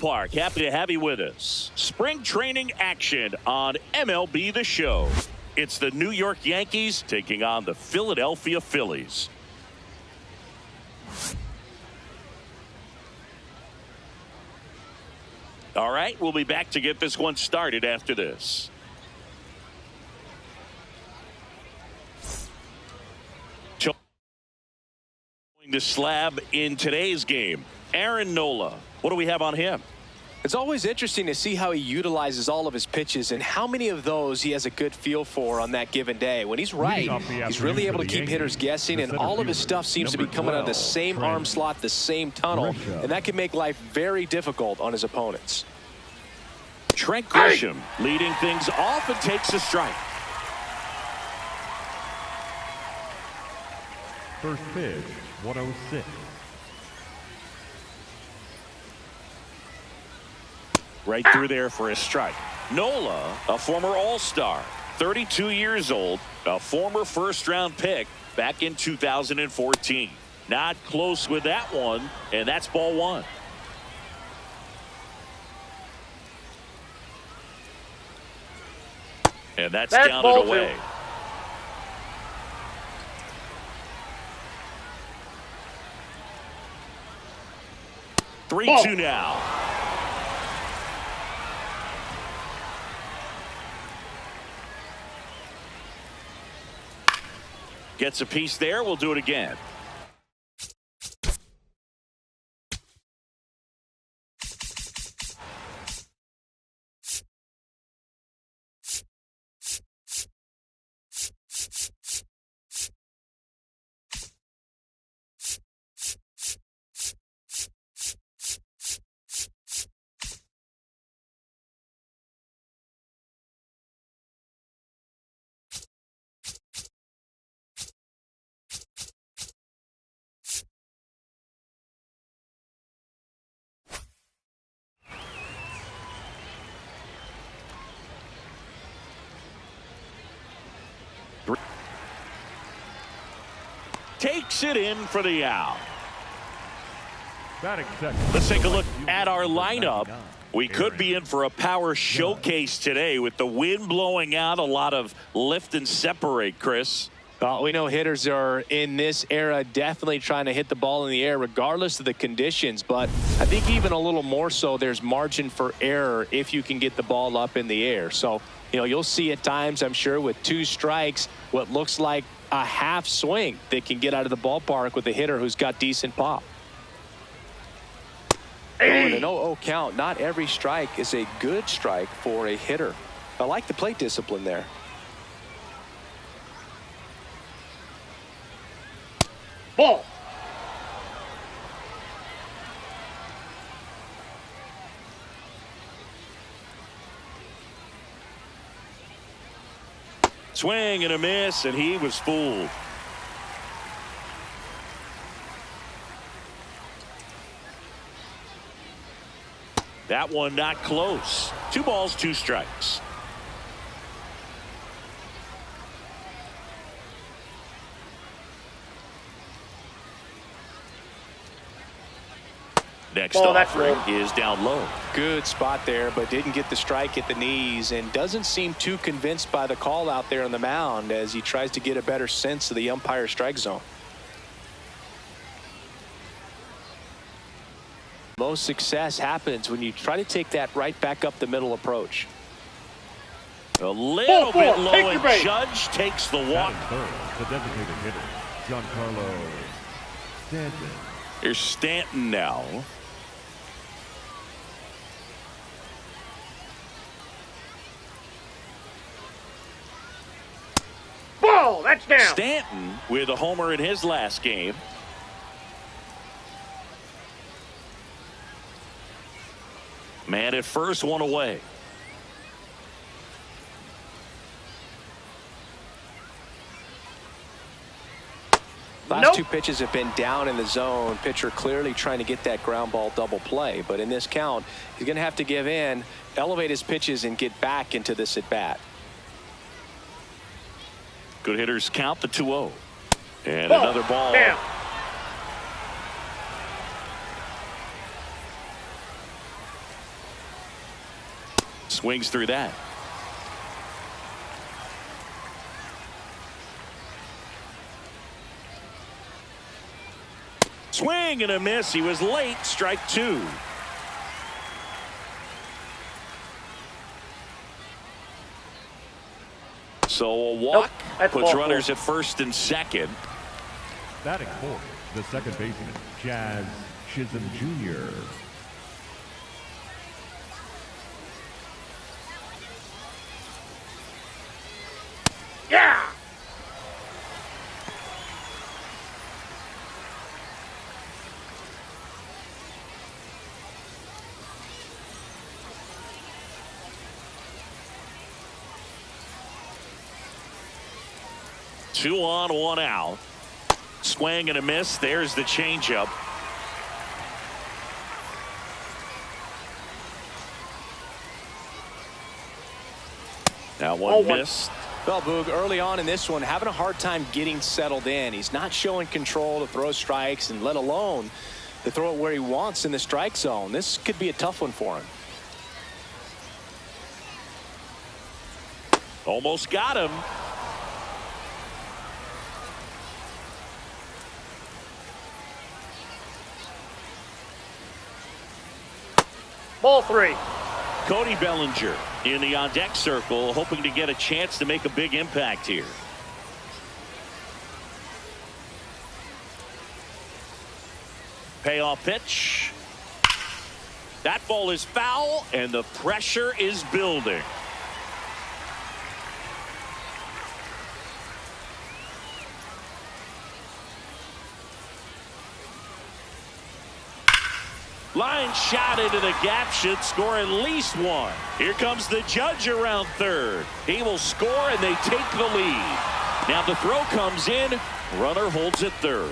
ballpark. Happy to have you with us. Spring training action on MLB The Show. It's the New York Yankees taking on the Philadelphia Phillies. All right, we'll be back to get this one started after this. The slab in today's game, Aaron Nola. What do we have on him? It's always interesting to see how he utilizes all of his pitches and how many of those he has a good feel for on that given day. When he's right, he's really able to keep hitters guessing, and all of his stuff seems to be coming out of the same arm slot, the same tunnel, and that can make life very difficult on his opponents. Trent Grisham leading things off and takes a strike. First pitch, 106. Right through there for a strike. Nola, a former All-Star, 32 years old, a former first-round pick back in 2014. Not close with that one, and that's ball one. And that's down and away. Three, 2 now. Gets a piece there. We'll do it again. Takes it in for the out. Let's take a look at our lineup. We could be in for a power showcase today with the wind blowing out. A lot of lift and separate, Chris. Well, we know hitters are in this era definitely trying to hit the ball in the air regardless of the conditions, but I think even a little more so there's margin for error if you can get the ball up in the air. So, you'll see at times, I'm sure, with 2 strikes, what looks like a half swing that can get out of the ballpark with a hitter who's got decent pop. And an 0-0 count. Not every strike is a good strike for a hitter. I like the plate discipline there. Ball. Swing and a miss, and he was fooled. That one not close. 2 balls, 2 strikes. Next offering is down low. Good spot there, but didn't get the strike at the knees and doesn't seem too convinced by the call out there on the mound as he tries to get a better sense of the umpire strike zone. Most success happens when you try to take that right back up the middle approach. A little bit low, and Judge takes the walk. The designated hitter, Giancarlo Stanton. Here's Stanton now. Ball, that's down. Stanton with a homer in his last game. Man at first, 1 away. Last 2 pitches have been down in the zone. Pitcher clearly trying to get that ground ball double play. But in this count, he's going to have to give in, elevate his pitches, and get back into this at bat. Good hitters count the 2-0. And another ball. Down. Swings through that. Swing and a miss. He was late. Strike two. So a walk puts runners at first and second. Batting fourth, the second baseman, Jazz Chisholm Jr. Yeah! Two on, one out. Swing and a miss. There's the changeup. That one missed. Well, Boog, early on in this one, having a hard time getting settled in. He's not showing control to throw strikes, and let alone to throw it where he wants in the strike zone. This could be a tough one for him. Almost got him. Ball three. Cody Bellinger in the on-deck circle, hoping to get a chance to make a big impact here. Payoff pitch. That ball is foul, and the pressure is building. Line shot into the gap, should score at least one. Here comes the judge around third. He will score, and they take the lead. Now the throw comes in. Runner holds at third.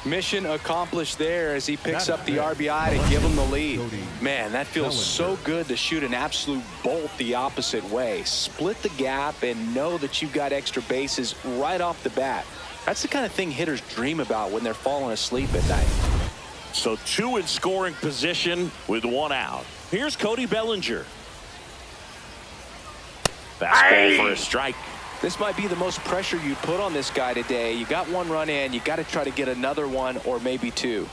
Mission accomplished there as he picks up the RBI to give him the lead. Man, that feels so good to shoot an absolute bolt the opposite way. Split the gap and know that you've got extra bases right off the bat. That's the kind of thing hitters dream about when they're falling asleep at night. So two in scoring position with one out. Here's Cody Bellinger. Fastball for a strike. This might be the most pressure you put on this guy today. You got one run in. You got to try to get another one or maybe two.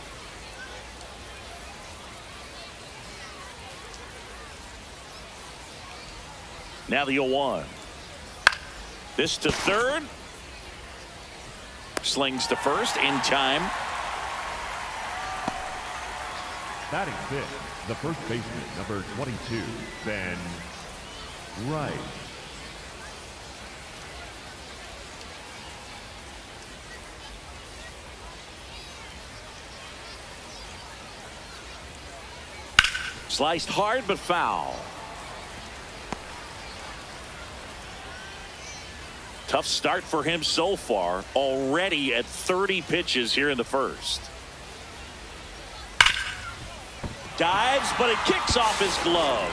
Now the 0-1. This to third. Slings to first in time. Batting fifth, the first baseman, number 22, Ben Wright. Sliced hard but foul. Tough start for him so far. Already at 30 pitches here in the first. Dives, but it kicks off his glove.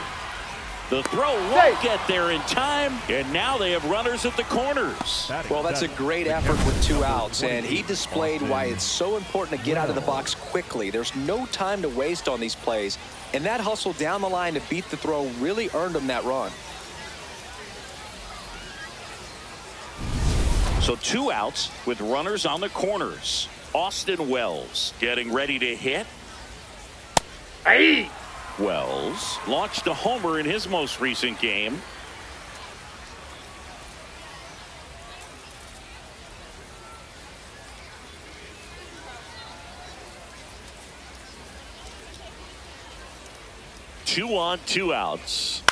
The throw won't get there in time, and now they have runners at the corners. Well, that's a great effort with two outs, and he displayed why it's so important to get out of the box quickly. There's no time to waste on these plays, and that hustle down the line to beat the throw really earned him that run. So two outs with runners on the corners. Austin Wells getting ready to hit. Hey! Wells launched a homer in his most recent game. Two on, two outs.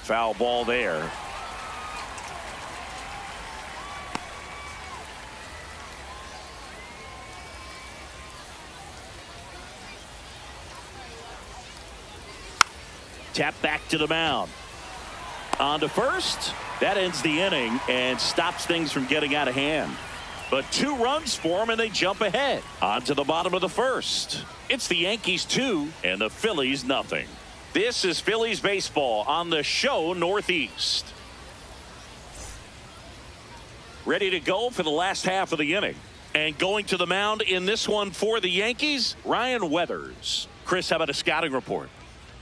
Foul ball there. Tap back to the mound. On to first. That ends the inning and stops things from getting out of hand. But 2 runs for them and they jump ahead. On to the bottom of the first. It's the Yankees 2 and the Phillies nothing. This is Phillies baseball on the show Northeast. Ready to go for the last half of the inning. And going to the mound in this one for the Yankees, Ryan Weathers. Chris, how about a scouting report?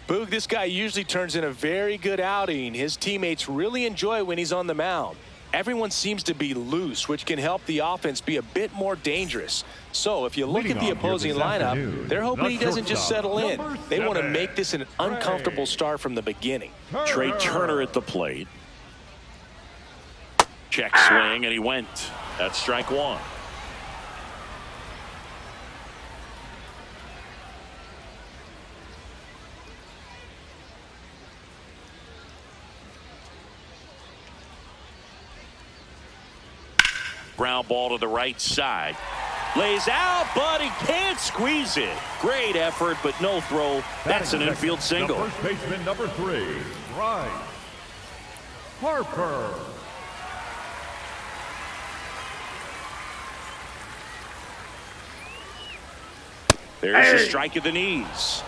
Boog, this guy usually turns in a very good outing. His teammates really enjoy when he's on the mound. Everyone seems to be loose, which can help the offense be a bit more dangerous. So if you look at the opposing lineup, they're hoping he doesn't just settle in. They want to make this an uncomfortable start from the beginning. Trey Turner at the plate. Check swing, and he went. That's strike one. Ground ball to the right side. Lays out, but he can't squeeze it. Great effort, but no throw. That's an infield single. The first baseman, number 3, Bryce Harper. There's a strike at the knees.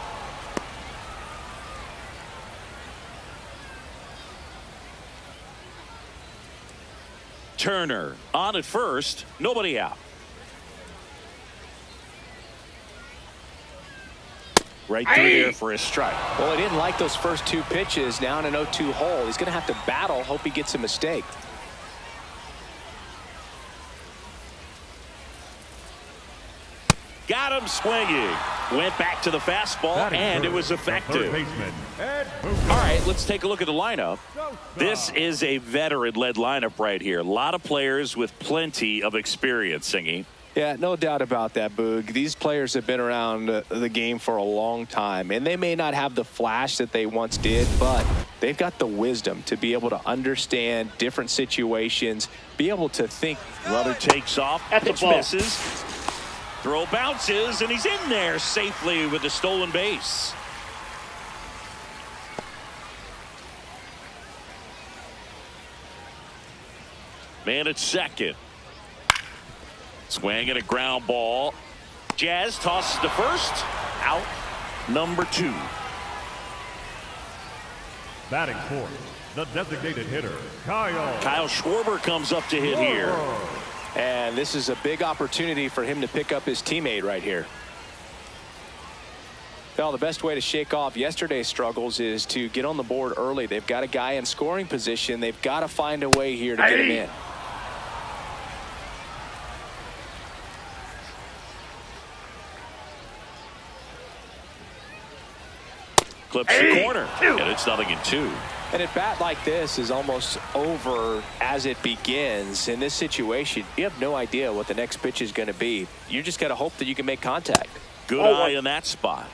Turner on at first, nobody out. Right through there for a strike. Well, he didn't like those first 2 pitches. Now in an 0-2 hole, he's going to have to battle, hope he gets a mistake. Got him swinging. Went back to the fastball, and it was effective. All right, let's take a look at the lineup. This is a veteran-led lineup right here. A lot of players with plenty of experience, Singy. Yeah, no doubt about that, Boog. These players have been around the game for a long time, and they may not have the flash that they once did, but they've got the wisdom to be able to understand different situations, be able to think. Runner takes off, At the pitch ball. misses. Throw bounces, and he's in there safely with the stolen base. Man at second. Swing and a ground ball. Jazz tosses to first. Out. Number 2. Batting fourth, the designated hitter, Kyle Schwarber comes up to hit here. And this is a big opportunity for him to pick up his teammate right here. Well, the best way to shake off yesterday's struggles is to get on the board early. They've got a guy in scoring position. They've got to find a way here to get him in. Clips the corner, and it's 0-2. And at bat like this is almost over as it begins. In this situation, you have no idea what the next pitch is going to be. You just got to hope that you can make contact. Good eye in that spot.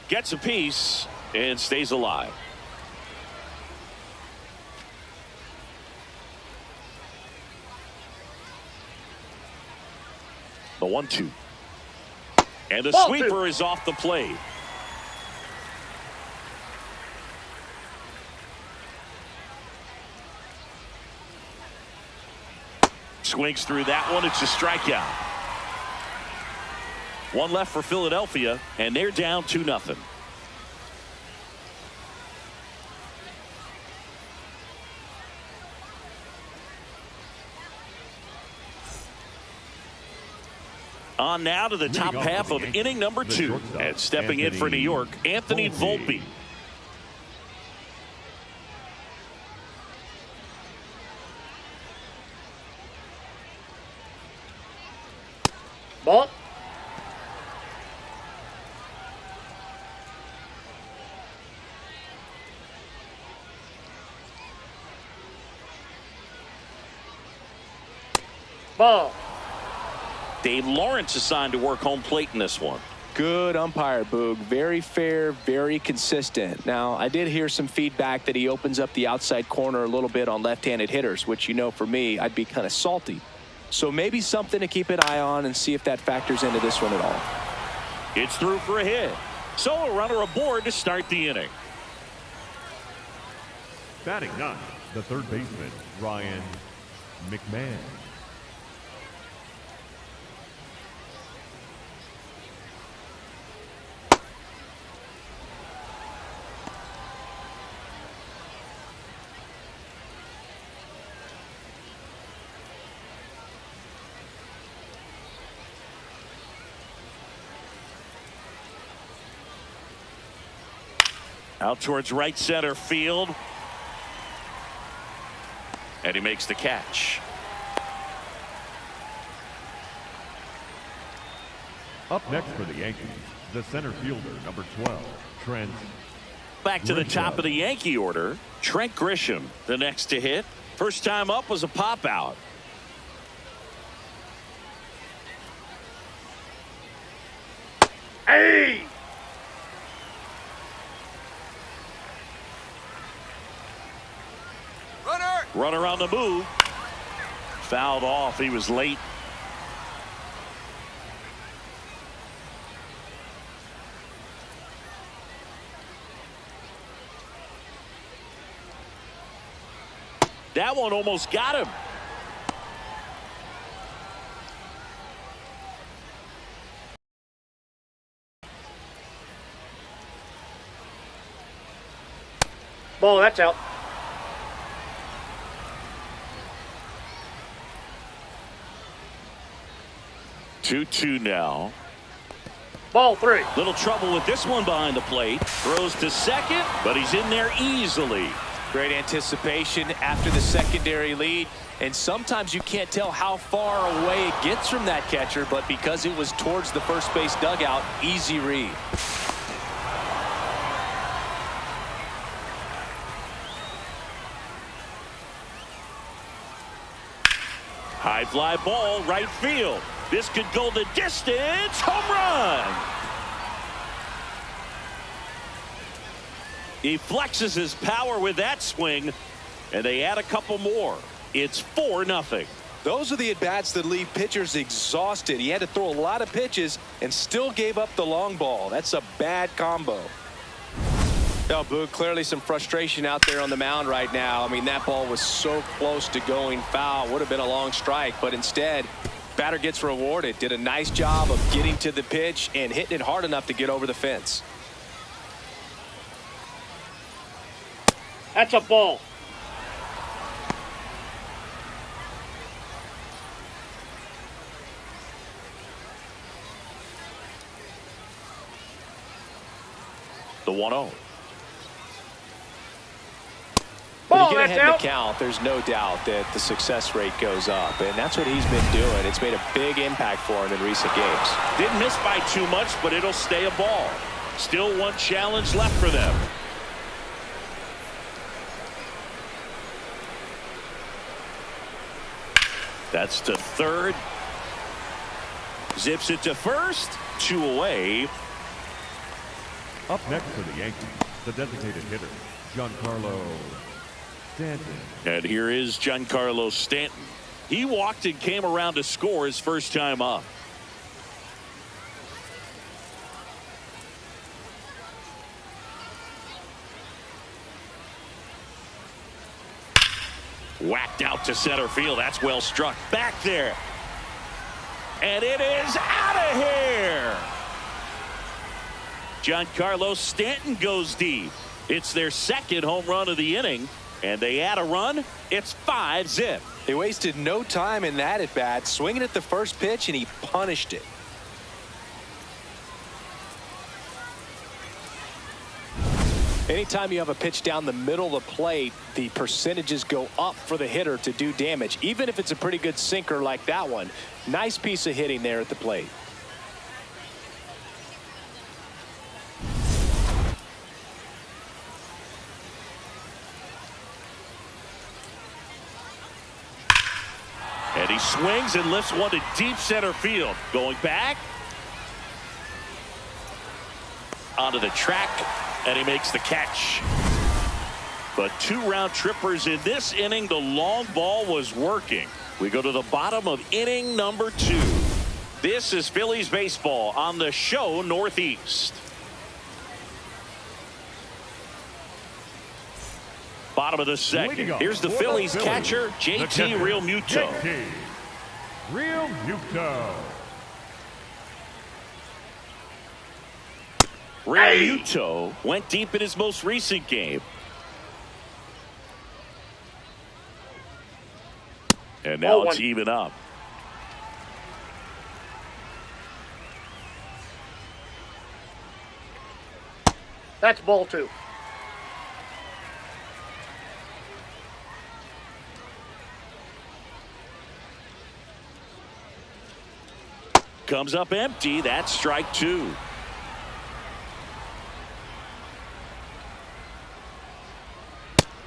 Gets a piece and stays alive. The 1-2. And the sweeper is off the plate. Swings through that one. It's a strikeout. One left for Philadelphia, and they're down 2-0. On now to the top half of inning number 2. And stepping in for New York, Anthony Volpe. Ball. Ball. Dave Lawrence assigned to work home plate in this one. Good umpire, Boog. Very fair, very consistent. Now, I did hear some feedback that he opens up the outside corner a little bit on left-handed hitters, which, you know, for me, I'd be kind of salty. So maybe something to keep an eye on and see if that factors into this one at all. It's through for a hit. So a runner aboard to start the inning. Batting ninth, the third baseman, Ryan McMahon. Out towards right center field. And he makes the catch. Up next for the Yankees, the center fielder, number 12, Trent. Back to the Grisham. top of the Yankee order. Trent Grisham, the next to hit. First time up was a pop out. Hey! Runner on the move. Fouled off. He was late. That one almost got him. Ball, that's out. Two now. Ball 3. Little trouble with this one behind the plate. Throws to second, but he's in there easily. Great anticipation after the secondary lead. And sometimes you can't tell how far away it gets from that catcher, but because it was towards the first base dugout, easy read. High fly ball, right field. This could go the distance. Home run. He flexes his power with that swing, and they add a couple more. It's 4-0. Those are the at-bats that leave pitchers exhausted. He had to throw a lot of pitches and still gave up the long ball. That's a bad combo. No, Boog, clearly some frustration out there on the mound right now. I mean, that ball was so close to going foul. Would have been a long strike, but instead, batter gets rewarded. Did a nice job of getting to the pitch and hitting it hard enough to get over the fence. That's a ball. The 1-0. When Ball, you get that's ahead in out. the count, there's no doubt that the success rate goes up, and that's what he's been doing. It's made a big impact for him in recent games. Didn't miss by too much, but it'll stay a ball. Still one challenge left for them. That's to third. Zips it to first. 2 away. Up next for the Yankees, the designated hitter, Giancarlo Stanton. And here is Giancarlo Stanton. He walked and came around to score his first time up. Whacked out to center field. That's well struck. Back there. And it is out of here. Giancarlo Stanton goes deep. It's their second home run of the inning, and they add a run. It's 5-0. They wasted no time in that at bat, swinging at the first pitch, and he punished it. Anytime you have a pitch down the middle of the plate, the percentages go up for the hitter to do damage, even if it's a pretty good sinker like that one. Nice piece of hitting there at the plate. And he swings and lifts one to deep center field. Going back. Onto the track. And he makes the catch. But 2 round trippers in this inning. The long ball was working. We go to the bottom of inning number 2. This is Phillies baseball on the show Northeast. Bottom of the second. Here's the Phillies catcher, JT Realmuto. JT Realmuto. Realmuto went deep in his most recent game. And now it's even up. That's ball 2. comes up empty. That's strike two.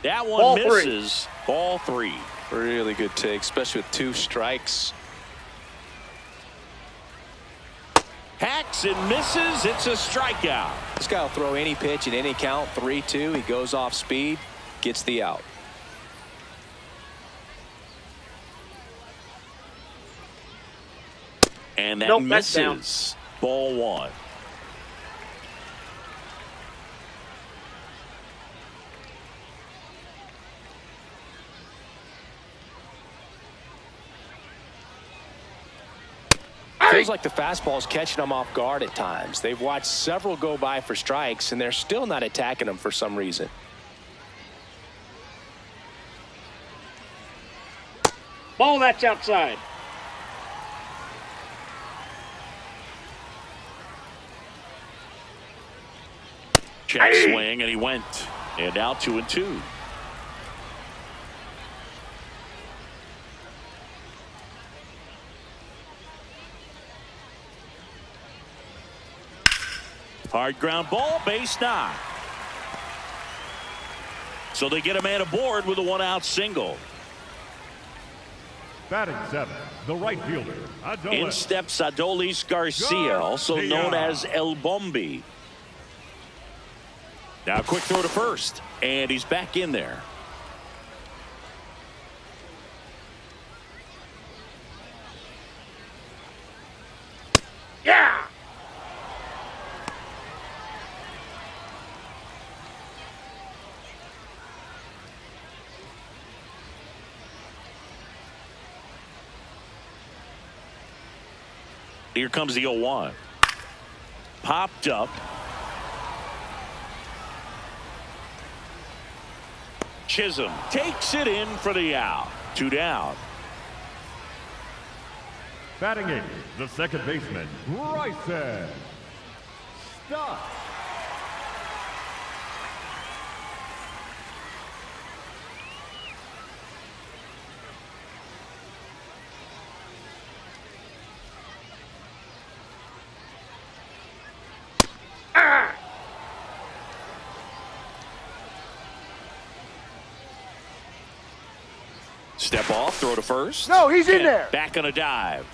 That one Ball misses. Ball three. Really good take, especially with 2 strikes. Hacks and misses. It's a strikeout. This guy will throw any pitch in any count. 3-2. He goes off speed, gets the out. And that that's misses. Ball one. Feels like the fastball is catching them off guard at times. They've watched several go by for strikes, and they're still not attacking them for some reason. Ball, that's outside. Check swing, and he went. And now 2-2. Hard ground ball, base knock. So they get a man aboard with a 1-out single. Batting 7, the right fielder, Adolis. In steps Adolis Garcia, also known as El Bombi. Now quick throw to first, and he's back in there. Yeah. Here comes the 0-1. Popped up. Chisholm takes it in for the out. 2 down. Batting 8, the second baseman, Bryson Stott. Step off, throw to first. No, he's in there. Back on a dive.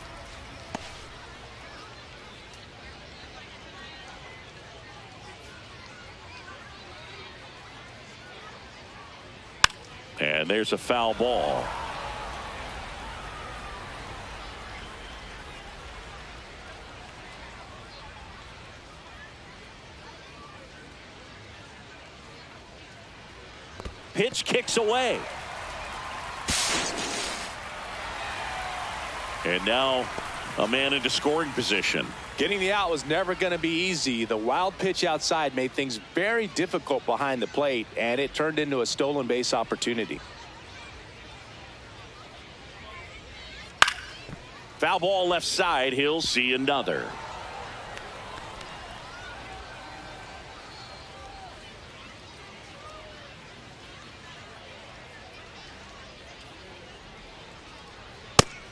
And there's a foul ball. Pitch kicks away. And now a man into scoring position. Getting the out was never going to be easy. The wild pitch outside made things very difficult behind the plate, and it turned into a stolen base opportunity. Foul ball left side. He'll see another.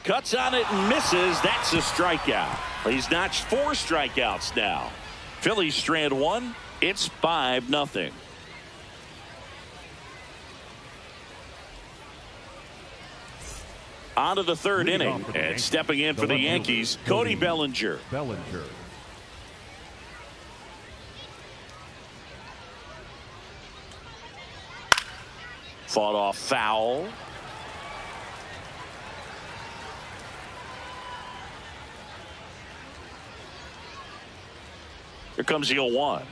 Cuts on it and misses. That's a strikeout. He's notched 4 strikeouts now. Phillies strand 1. It's 5-0. On to the third inning, and stepping in for the Yankees, Cody Bellinger. Fought off foul. Here comes the 0-1.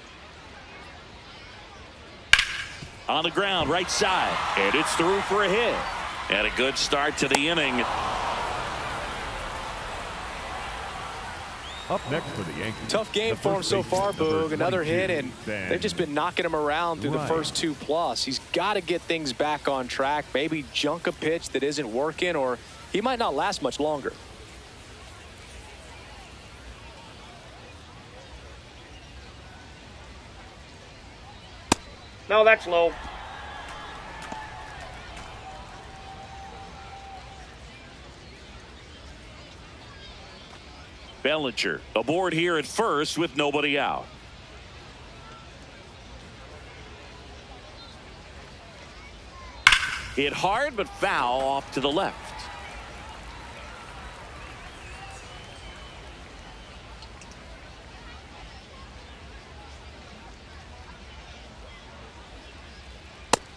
On the ground, right side, and it's through for a hit. And a good start to the inning. Up next for the Yankees. Tough game for him so far, Boog. Another hit, and they've just been knocking him around through the first 2+. He's got to get things back on track. Maybe junk a pitch that isn't working, or he might not last much longer. No, that's low. Bellinger aboard here at first with nobody out. Hit hard but foul off to the left.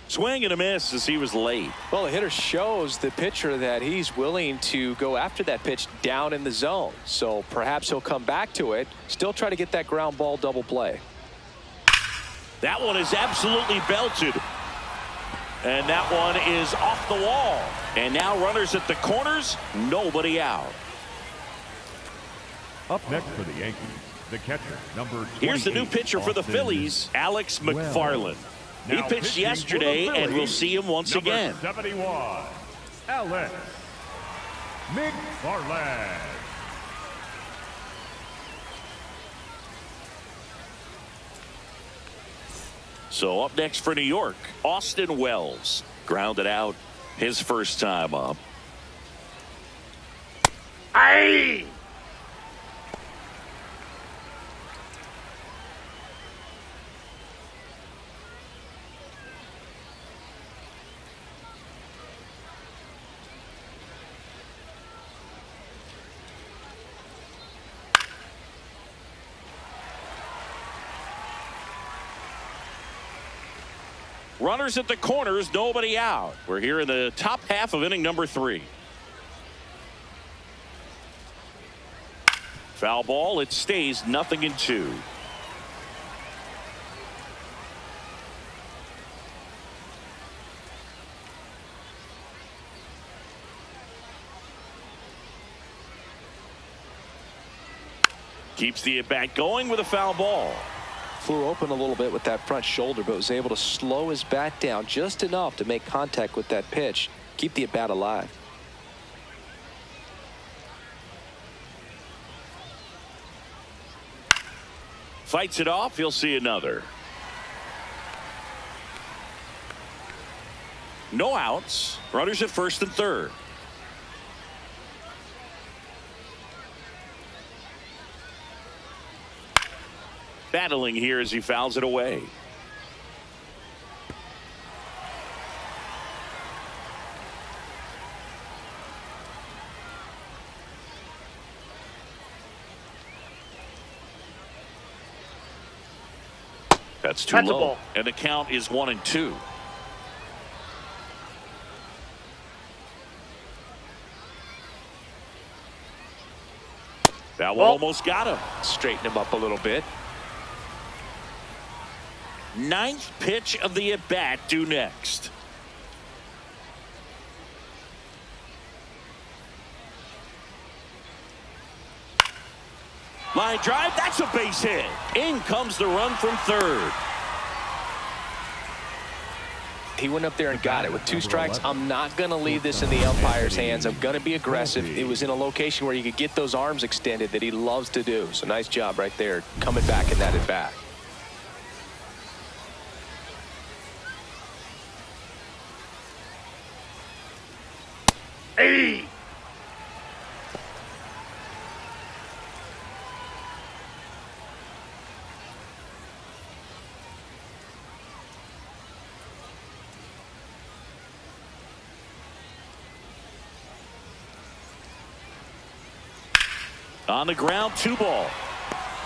Swing and a miss as he was late. Well, the hitter shows the pitcher that he's willing to go after that pitch down in the zone. So perhaps he'll come back to it. Still try to get that ground ball double play. That one is absolutely belted. And that one is off the wall. And now runners at the corners, nobody out. Up next for the Yankees, the catcher, number 28. Here's the new pitcher for the Phillies, Alex McFarland. He pitched yesterday, and we'll see him once again. 71, Alex McFarland. So up next for New York, Austin Wells. Grounded out his first time up. Aye! Runners at the corners, nobody out. We're here in the top half of inning number 3. Foul ball. It stays 0-2. Keeps the at-bat going with a foul ball. Flew open a little bit with that front shoulder, but was able to slow his bat down just enough to make contact with that pitch, keep the at bat alive. Fights it off. He'll see another. No outs. Runners at first and third. Battling here as he fouls it away. That's too low. And the count is 1-2. That one almost got him. Straighten him up a little bit. 9th pitch of the at-bat due next. Line drive, that's a base hit. In comes the run from third. He went up there and got it with 2 strikes. I'm not going to leave this in the umpire's hands. I'm going to be aggressive. It was in a location where you could get those arms extended that he loves to do. So nice job right there coming back in that at bat. Hey! On the ground, 2 ball.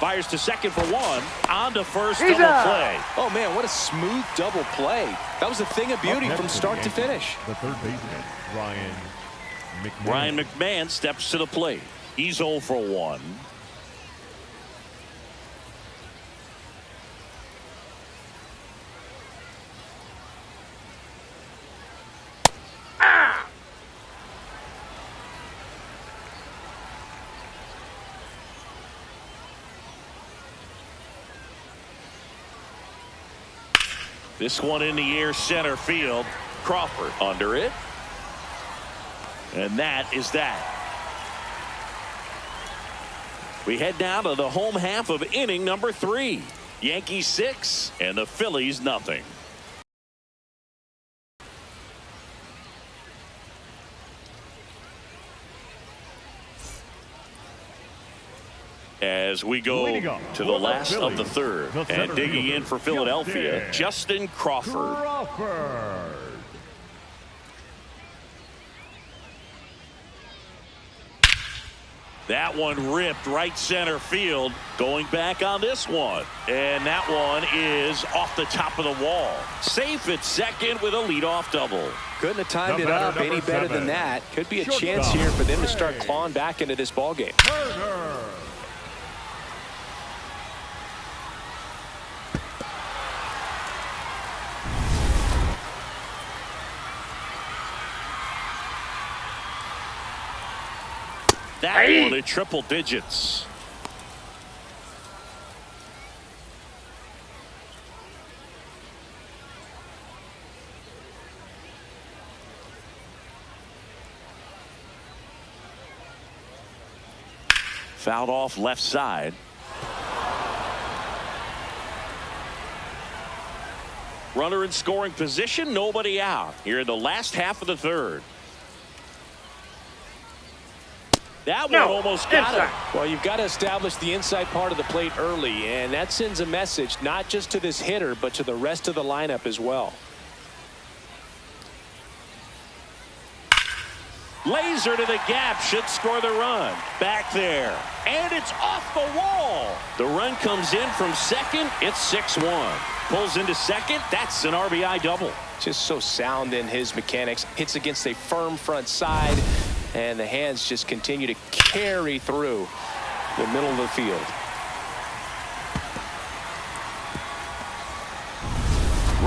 Fires to second for 1. On to first, double play. Oh, man, what a smooth double play. That was a thing of beauty from start to finish. The third baseman, Ryan McMahon. Ryan McMahon steps to the plate. He's 0 for 1. This one in the air, center field. Crawford under it. And that is that. We head down to the home half of inning number 3. Yankees 6 and the Phillies nothing. As we go to the last of the third, and digging in for Philadelphia, Justin Crawford. That one ripped right center field. Going back on this one, and that one is off the top of the wall. Safe at second with a leadoff double. Couldn't have timed it up any better than that. Could be a chance here for them to start clawing back into this ball game. That one at triple digits. Fouled off left side. Runner in scoring position, nobody out here in the last half of the third. That one almost got him. Well, you've got to establish the inside part of the plate early, and that sends a message not just to this hitter, but to the rest of the lineup as well. Laser to the gap, should score the run. Back there, and it's off the wall. The run comes in from second. It's 6-1. Pulls into second. That's an RBI double. Just so sound in his mechanics. Hits against a firm front side, and the hands just continue to carry through the middle of the field.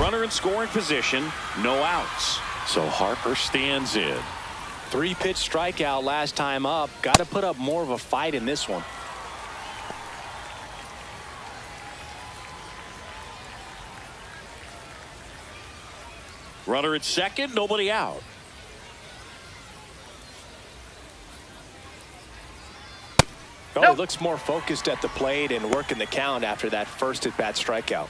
Runner in scoring position, no outs. So Harper stands in. 3-pitch strikeout last time up. Got to put up more of a fight in this one. Runner at second, nobody out. Oh, he looks more focused at the plate and working the count after that first at-bat strikeout.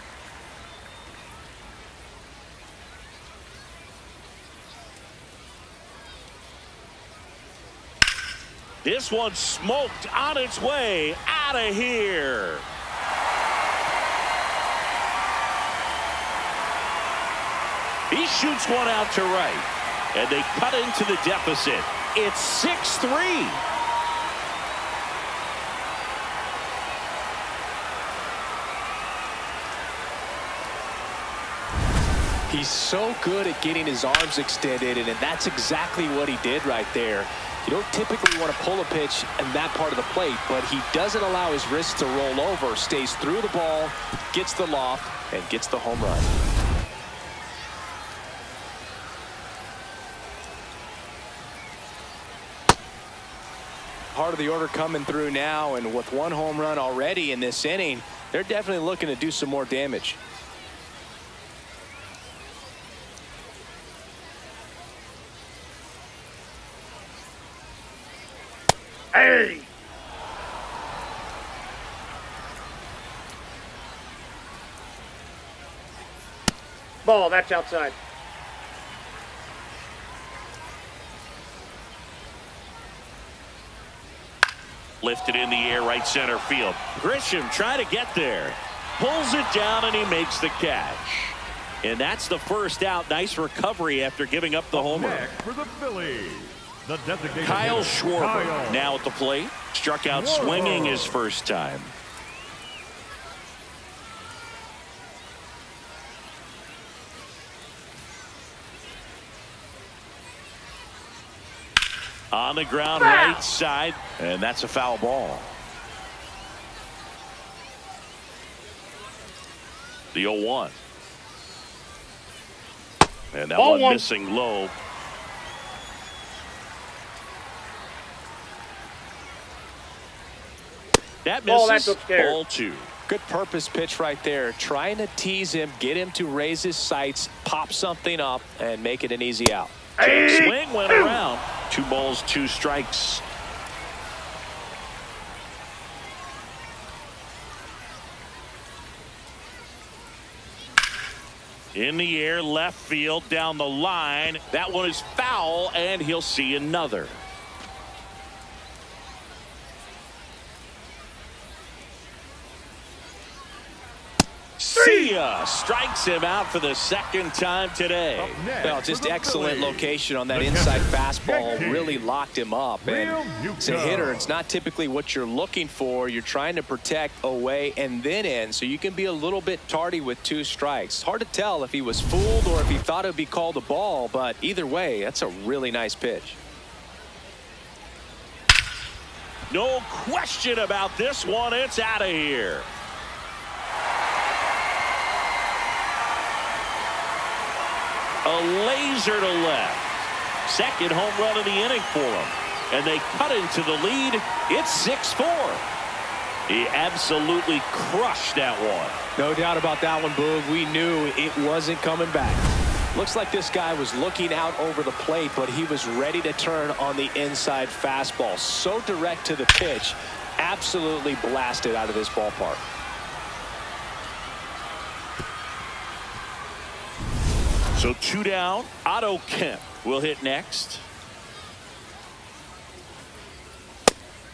This one smoked on its way out of here. He shoots one out to right, and they cut into the deficit. It's 6-3. He's so good at getting his arms extended, and that's exactly what he did right there. You don't typically want to pull a pitch in that part of the plate, but he doesn't allow his wrists to roll over, stays through the ball, gets the loft, and gets the home run. Part of the order coming through now, and with one home run already in this inning, they're definitely looking to do some more damage. Hey! Ball, that's outside. Lifted in the air, right center field. Grisham trying to get there. Pulls it down, and he makes the catch. And that's the first out. Nice recovery after giving up the homer. For the Phillies, the designated Kyle hitter, Schwarber Kyle now at the plate. Struck out swinging his first time. On the ground, right side, and that's a foul ball. The 0-1. And that Ball one missing low. That misses. Ball 2. Good purpose pitch right there. Trying to tease him, get him to raise his sights, pop something up, and make it an easy out. Swing went around. 2 balls, 2 strikes. In the air, left field, down the line. That one is foul, and he'll see another. Garcia strikes him out for the second time today. Well, just excellent location on that inside fastball. Really locked him up. And as a hitter, it's not typically what you're looking for. You're trying to protect away and then in, so you can be a little bit tardy with 2 strikes. It's hard to tell if he was fooled or if he thought it would be called a ball, but either way, that's a really nice pitch. No question about this one. It's out of here. A laser to left. Second home run of the inning for him. And they cut into the lead. It's 6-4. He absolutely crushed that one. No doubt about that one, Boog. We knew it wasn't coming back. Looks like this guy was looking out over the plate, but he was ready to turn on the inside fastball. So direct to the pitch. Absolutely blasted out of this ballpark. So 2 down. Otto Kemp will hit next.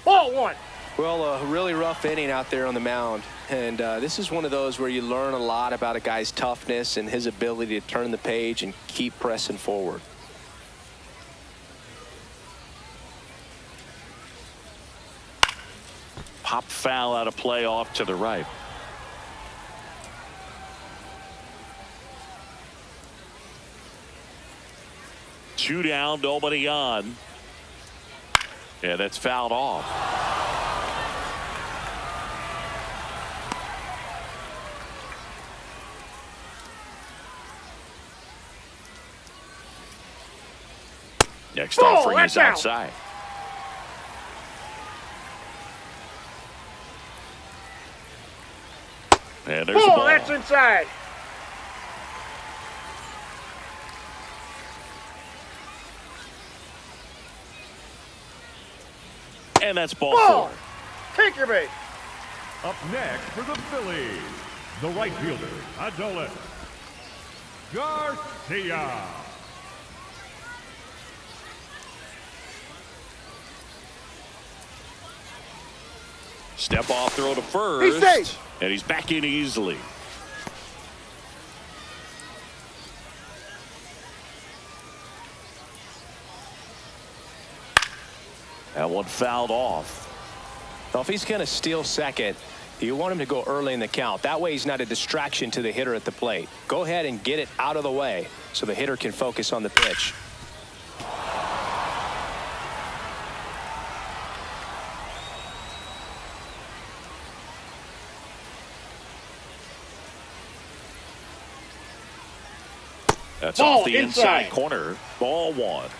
Ball 1. Well, a really rough inning out there on the mound. And this is one of those where you learn a lot about a guy's toughness and his ability to turn the page and keep pressing forward. Pop foul out of play off to the right. Two down, nobody on. Yeah, that's fouled off. Next offering is outside. And there's the ball. That's inside. And that's ball 4. Take your base. Up next for the Phillies, the right fielder, Adolis Garcia. Step off throw to first. He's safe. And he's back in easily. That one fouled off. Well, if he's going to steal second, you want him to go early in the count. That way he's not a distraction to the hitter at the plate. Go ahead and get it out of the way so the hitter can focus on the pitch. That's ball off the inside corner. Ball 1.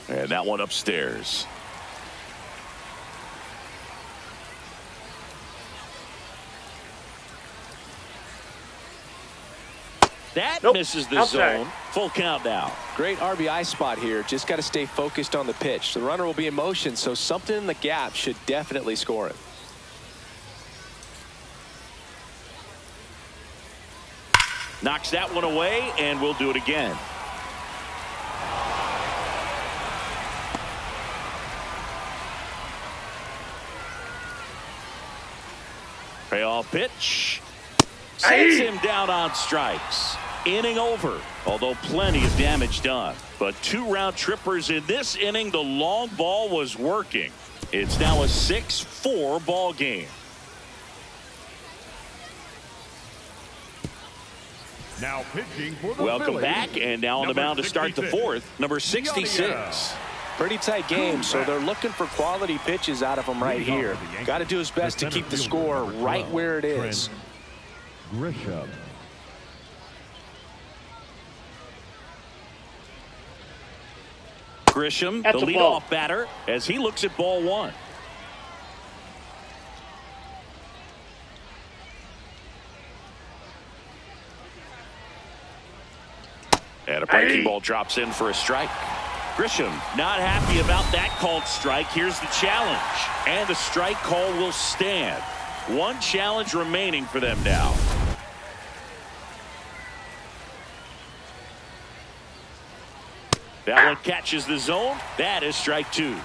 And that one upstairs. That misses the zone. Full count now. Great RBI spot here. Just got to stay focused on the pitch. The runner will be in motion, so something in the gap should definitely score him. Knocks that one away, and we'll do it again. Payoff pitch. Sends him down on strikes. Inning over, although plenty of damage done. But 2 round trippers in this inning. The long ball was working. It's now a 6-4 ball game. Now pitching for the Welcome Phillies, back, and now on the mound to start the 4th, number 66. Pretty tight game, so they're looking for quality pitches out of him right here. Got to do his best to keep the score right where it is. Grisham. Grisham, the leadoff batter, as he looks at ball 1. And a breaking ball drops in for a strike. Grisham not happy about that called strike. Here's the challenge. And the strike call will stand. 1 challenge remaining for them now. That one catches the zone. That is strike 2.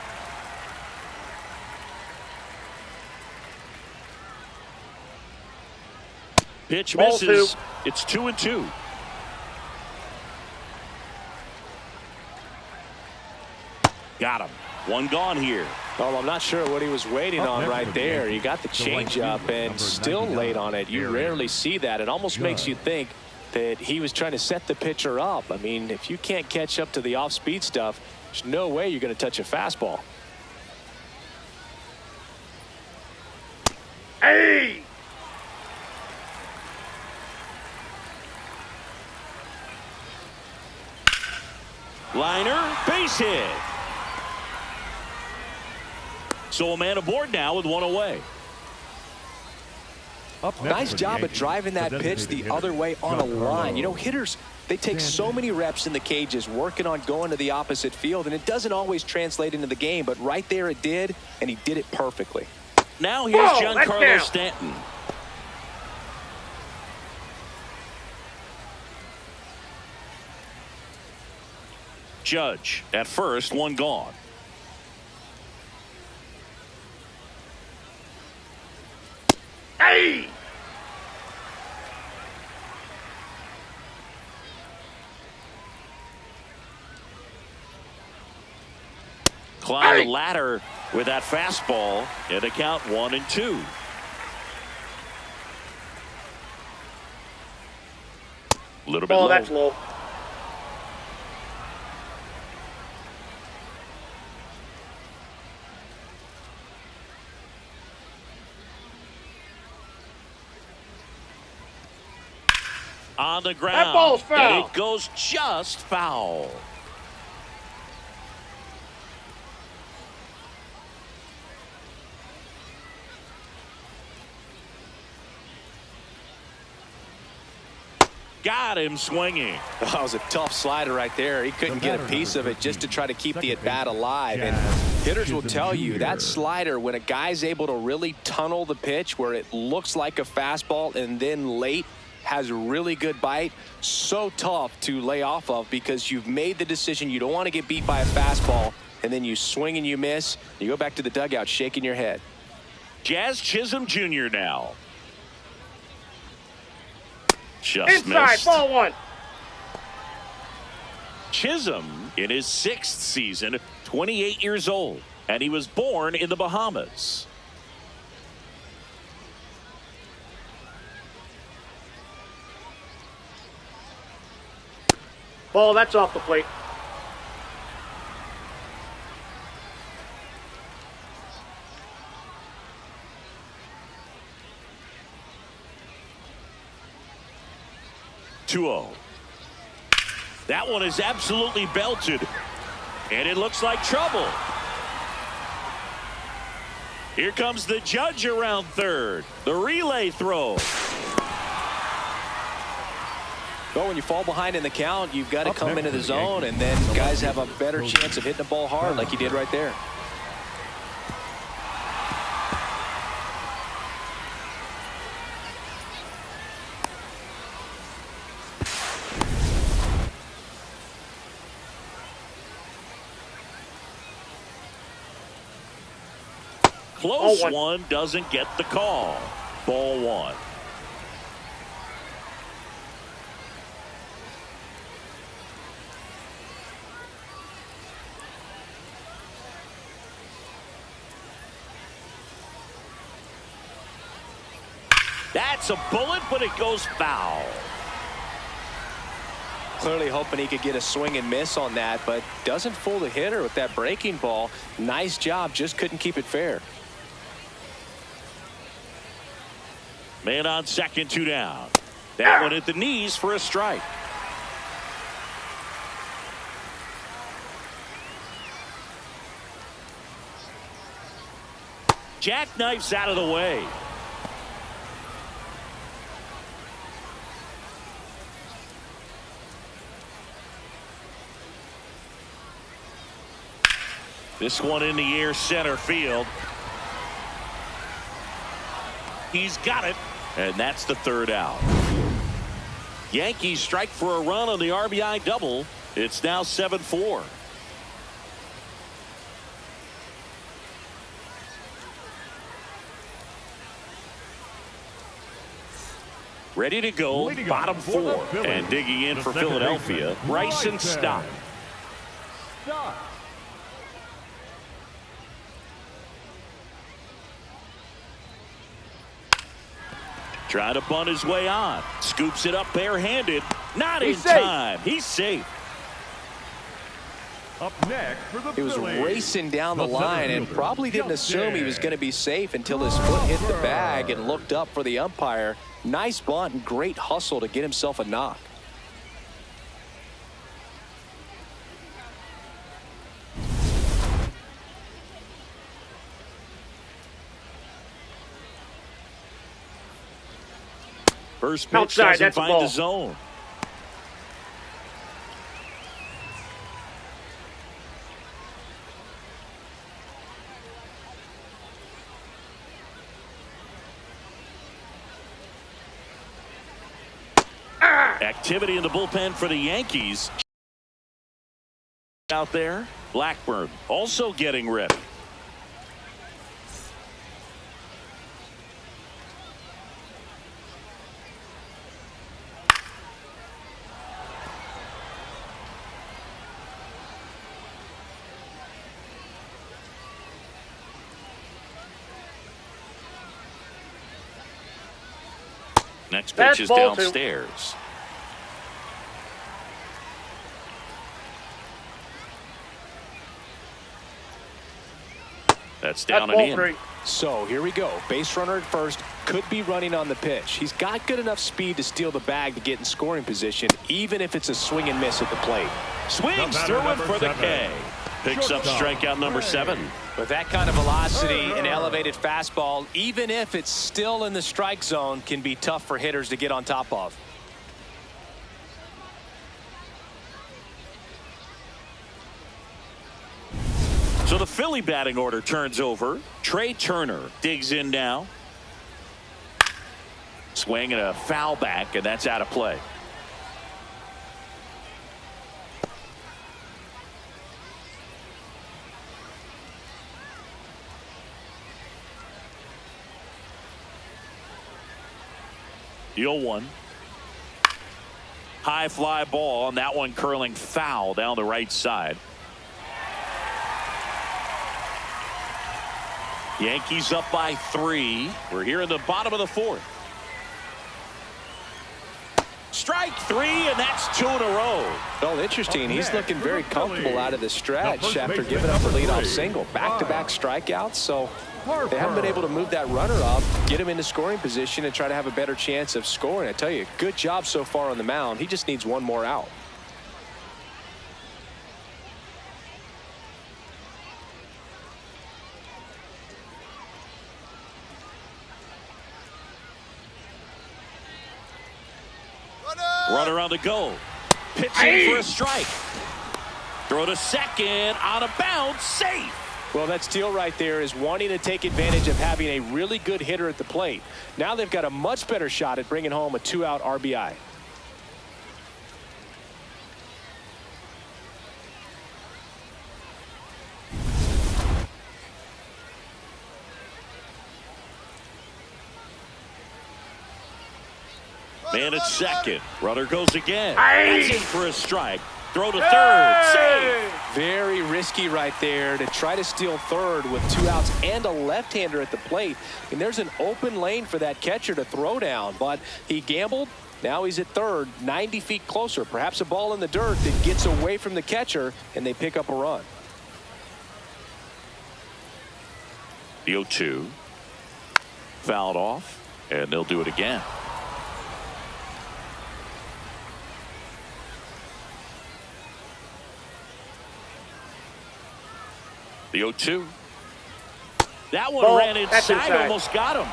Pitch Ball misses. 2. It's 2-2. Got him. One gone here. Well, I'm not sure what he was waiting Up on next right for the there. Yankees, He got the the right changeup fielder, and number still 99, late on it. You Aaron rarely see that. It almost makes you think that he was trying to set the pitcher up. I mean, if you can't catch up to the off-speed stuff, there's no way you're going to touch a fastball. Hey! Liner, base hit. So a man aboard now with one away. Up next Nice for the job of Yankees, driving that the pitch the designated other hitter, way on a John line. You know, Carlo. hitters, they take so many reps in the cages working on going to the opposite field, and it doesn't always translate into the game, but right there it did, and he did it perfectly. Now here's Whoa, that's Giancarlo down. Stanton. Judge at first, one gone. Hey! Climb Hey! the ladder with that fastball and a count 1-2. A little bit Oh, low. that's low. On the ground. ball's foul. And it goes just foul. Got him swinging. That was a tough slider right there. He couldn't get a piece of it just to try to keep the at-bat alive. And hitters will tell you that slider, when a guy's able to really tunnel the pitch where it looks like a fastball and then late has a really good bite, so tough to lay off of because you've made the decision you don't want to get beat by a fastball, and then you swing and you miss. You go back to the dugout shaking your head. Jazz Chisholm Jr. now. Just Inside, missed. ball 1. Chisholm in his 6th season, 28 years old, and he was born in the Bahamas. Ball, that's off the plate. That one is absolutely belted, and it looks like trouble. Here comes the judge around third. The relay throw. Well, when you fall behind in the count, you've got to Up come next into the for the zone, Yankees, and then the guys left have a fielder, better chance of hitting the ball hard like he did right there. Close Ball 1. one doesn't get the call. Ball 1. That's a bullet, but it goes foul. Clearly hoping he could get a swing and miss on that, but doesn't fool the hitter with that breaking ball. Nice job, just couldn't keep it fair. Man on second, 2 down. That one at the knees for a strike. Jackknifes out of the way. This one in the air, center field. He's got it, and that's the 3rd out. Yankees strike for a run on the RBI double. It's now 7-4. Ready to go, Leading bottom off for the 4. Phillies, And digging in the for second Philadelphia, baseman, Bryson Stott. Stott. Trying to bunt his way on. Scoops it up barehanded. Not in He's safe. time. He's safe. Up next for the He was Phillies, racing down the the line and center probably didn't fielder, assume he was going to be safe until his foot hit the bag and looked up for the umpire. Nice bunt and great hustle to get himself a knock. First pitch Outside, doesn't that's a find ball. the zone. Activity in the bullpen for the Yankees. Out there, Blackburn also getting ripped. Next pitch That's is ball 2. downstairs. That's down That's and ball in. 3. So here we go. Base runner at first, could be running on the pitch. He's got good enough speed to steal the bag to get in scoring position, even if it's a swing and miss at the plate. Swings The through batter, it for the number K. 7. Picks up Shortstop, strikeout number 7. With that kind of velocity and elevated fastball, even if it's still in the strike zone, can be tough for hitters to get on top of. So the Philly batting order turns over. Trey Turner digs in now. Swing and a foul back, and that's out of play. The 0-1. High fly ball, and that one curling foul down the right side. Yankees up by 3. We're here in the bottom of the 4th. Strike 3, and that's 2 in a row. Well, interesting. He's looking very comfortable out of the stretch first after baseman, giving up the number leadoff 3. single. Back-to-back strikeouts, so Harper. they haven't been able to move that runner up, get him into scoring position, and try to have a better chance of scoring. I tell you, good job so far on the mound. He just needs one more out. Runner on the go. Pitching for a strike. Throw to second on a bounce. Safe. Well, that steal right there is wanting to take advantage of having a really good hitter at the plate. Now they've got a much better shot at bringing home a 2-out RBI. Man at second. Runner goes again. Aye. That's in for a strike. Throw to third. Save. Very risky right there to try to steal third with 2 outs and a left-hander at the plate. And there's an open lane for that catcher to throw down, but he gambled. Now he's at third, 90 feet closer. Perhaps a ball in the dirt that gets away from the catcher, and they pick up a run. The 0-2. Fouled off, and they'll do it again. The 0-2. That one Ball. ran That's inside, inside. almost got him.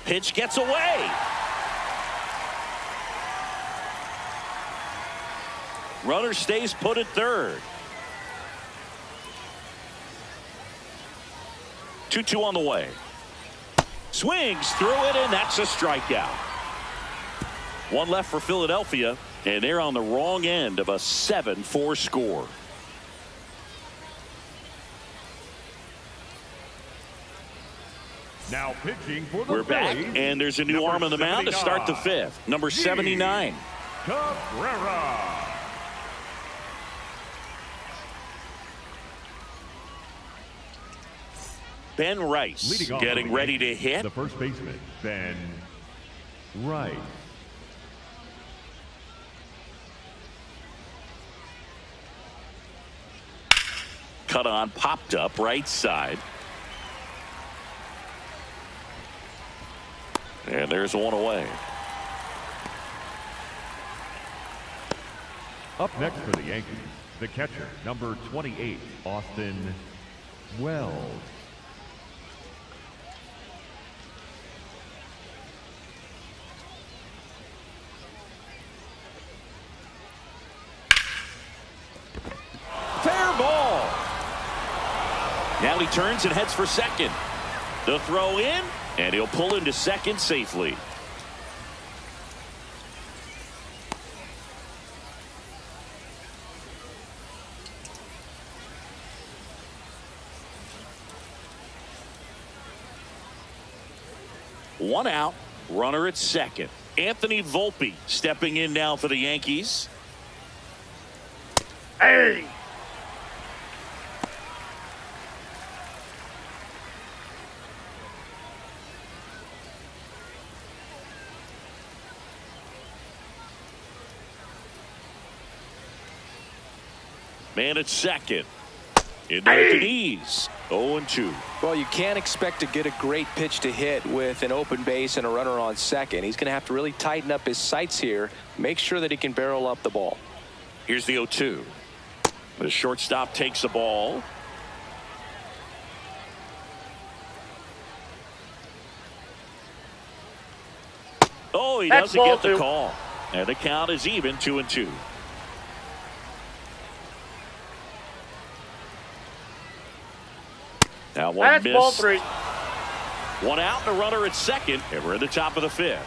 Pitch gets away. Runner stays put at third. 2-2 on the way. Swings through it, and that's a strikeout. One left for Philadelphia. And they're on the wrong end of a 7-4 score. Now pitching for the We're back, Phillies, and there's a new arm on the mound to start the 5th. Number 79. Cabrera. Ben Rice Leading off getting for the ready to Yankees, hit. The first baseman, Ben Rice. Cut on, popped up right side. And there's one away. Up next for the Yankees, the catcher, number 28, Austin Wells. Fair ball. Now he turns and heads for second. The throw in, and he'll pull into second safely. One out, runner at second. Anthony Volpe stepping in now for the Yankees. Hey! Man at second. Into the knees. 0-2. Well, you can't expect to get a great pitch to hit with an open base and a runner on second. He's going to have to really tighten up his sights here. Make sure that he can barrel up the ball. Here's the 0-2. The shortstop takes the ball. Oh, he That's doesn't get ball the 2. call. And the count is even, 2-2. Now one That's miss. ball 3. One out and a runner at second. And we're at the top of the 5th.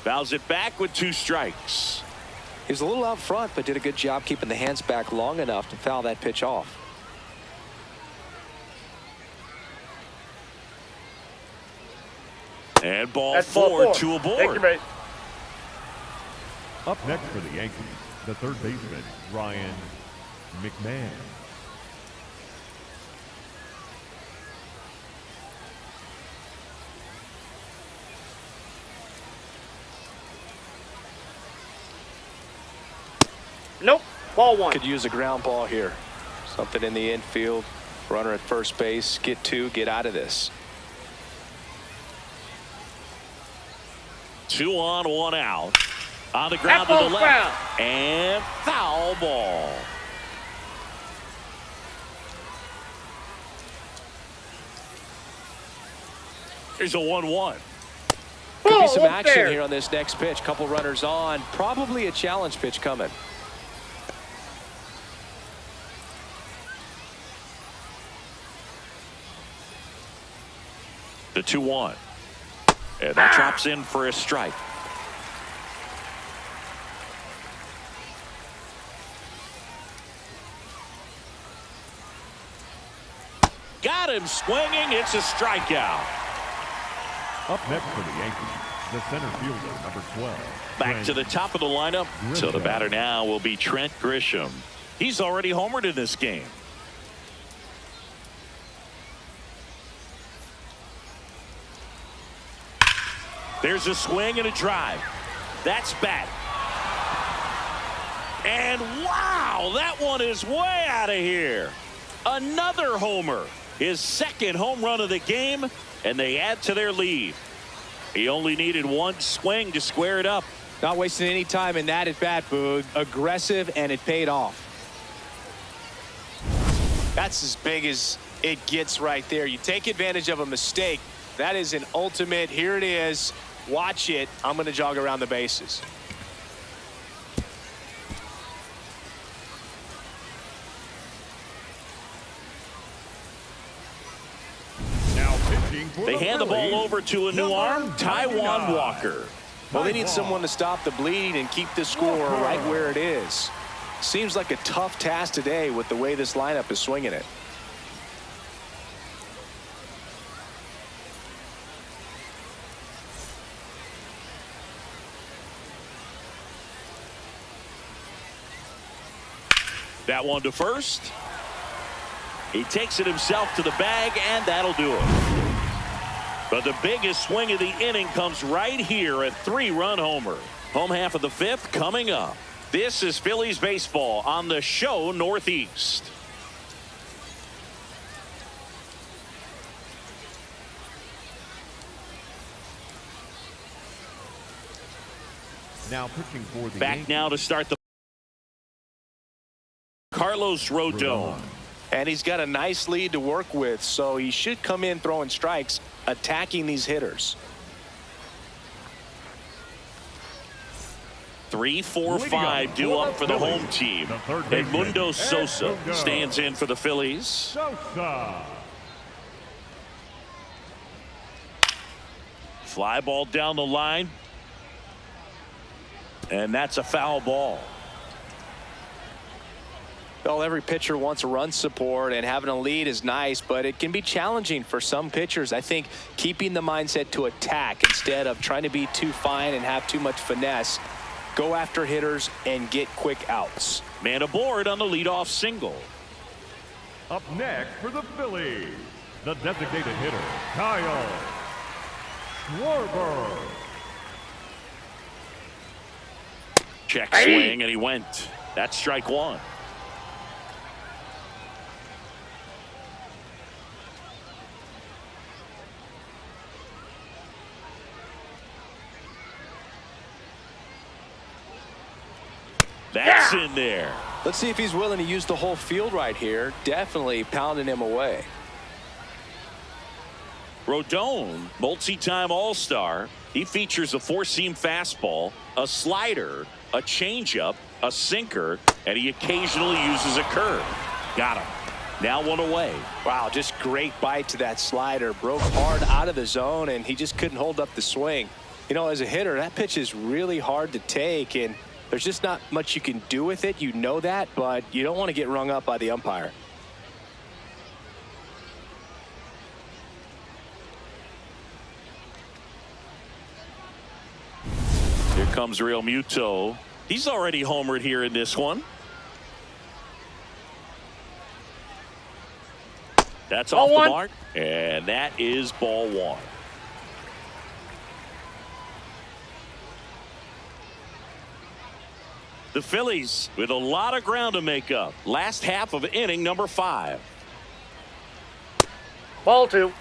Fouls it back with 2 strikes. He was a little out front, but did a good job keeping the hands back long enough to foul that pitch off. And ball That's 4, ball 4. 2 aboard. Take your base. Up next for the Yankees, the third baseman, Ryan McMahon. Nope. Ball 1. Could use a ground ball here. Something in the infield. Runner at first base. Get 2. Get out of this. 2 on, 1 out. On the ground to That the ball's left. foul. And foul ball. Here's a 1-1. Could be Ball some up action there. here on this next pitch. Couple runners on. Probably a challenge pitch coming. The 2-1. And that drops in for a strike. Got him swinging. It's a strikeout. Up next for the Yankees, the center fielder, number 12. Back to the top of the lineup. So the batter now will be Trent Grisham. He's already homered in this game. There's a swing and a drive. That's back. And wow, that one is way out of here. Another homer. His second home run of the game, and they add to their lead. He only needed 1 swing to square it up. Not wasting any time in that at bat, Boog. Aggressive, and it paid off. That's as big as it gets right there. You take advantage of a mistake. That is an ultimate. Here it is. Watch it. I'm going to jog around the bases. Now pitching Pitching for They hand the Phillies, ball over to a new arm, Taijuan 99. Walker. Well, they need someone to stop the bleed and keep the score right where it is. Seems like a tough task today with the way this lineup is swinging it. That one to first. He takes it himself to the bag, and that'll do it. But the biggest swing of the inning comes right here, a 3-run homer. Home half of the 5th coming up. This is Phillies baseball on the show Northeast. Now pitching for the Back Yankees, now to start the Carlos Rodon. And he's got a nice lead to work with, so he should come in throwing strikes, attacking these hitters. 3, 4, 5 due up for the home team. Edmundo Sosa stands in for the Phillies. Sosa. Fly ball down the line. And that's a foul ball. Well, every pitcher wants a run support, and having a lead is nice, but it can be challenging for some pitchers. I think keeping the mindset to attack instead of trying to be too fine and have too much finesse. Go after hitters and get quick outs. Man aboard on the leadoff single. Up next for the Phillies, the designated hitter, Kyle Schwarber. Check swing, and he went. That's strike one. That's in there. Let's see if he's willing to use the whole field right here. Definitely pounding him away. Rodon, multi-time All-Star. He features a 4-seam fastball, a slider, a changeup, a sinker, and he occasionally uses a curve. Got him. Now one away. Wow, just great bite to that slider. Broke hard out of the zone, and he just couldn't hold up the swing. You know, as a hitter, that pitch is really hard to take, and there's just not much you can do with it. You know that, but you don't want to get rung up by the umpire. Here comes Real Muto. He's already homered here in this one. That's off the mark, and that is ball one. The Phillies with a lot of ground to make up. Last half of inning number 5. Ball 2.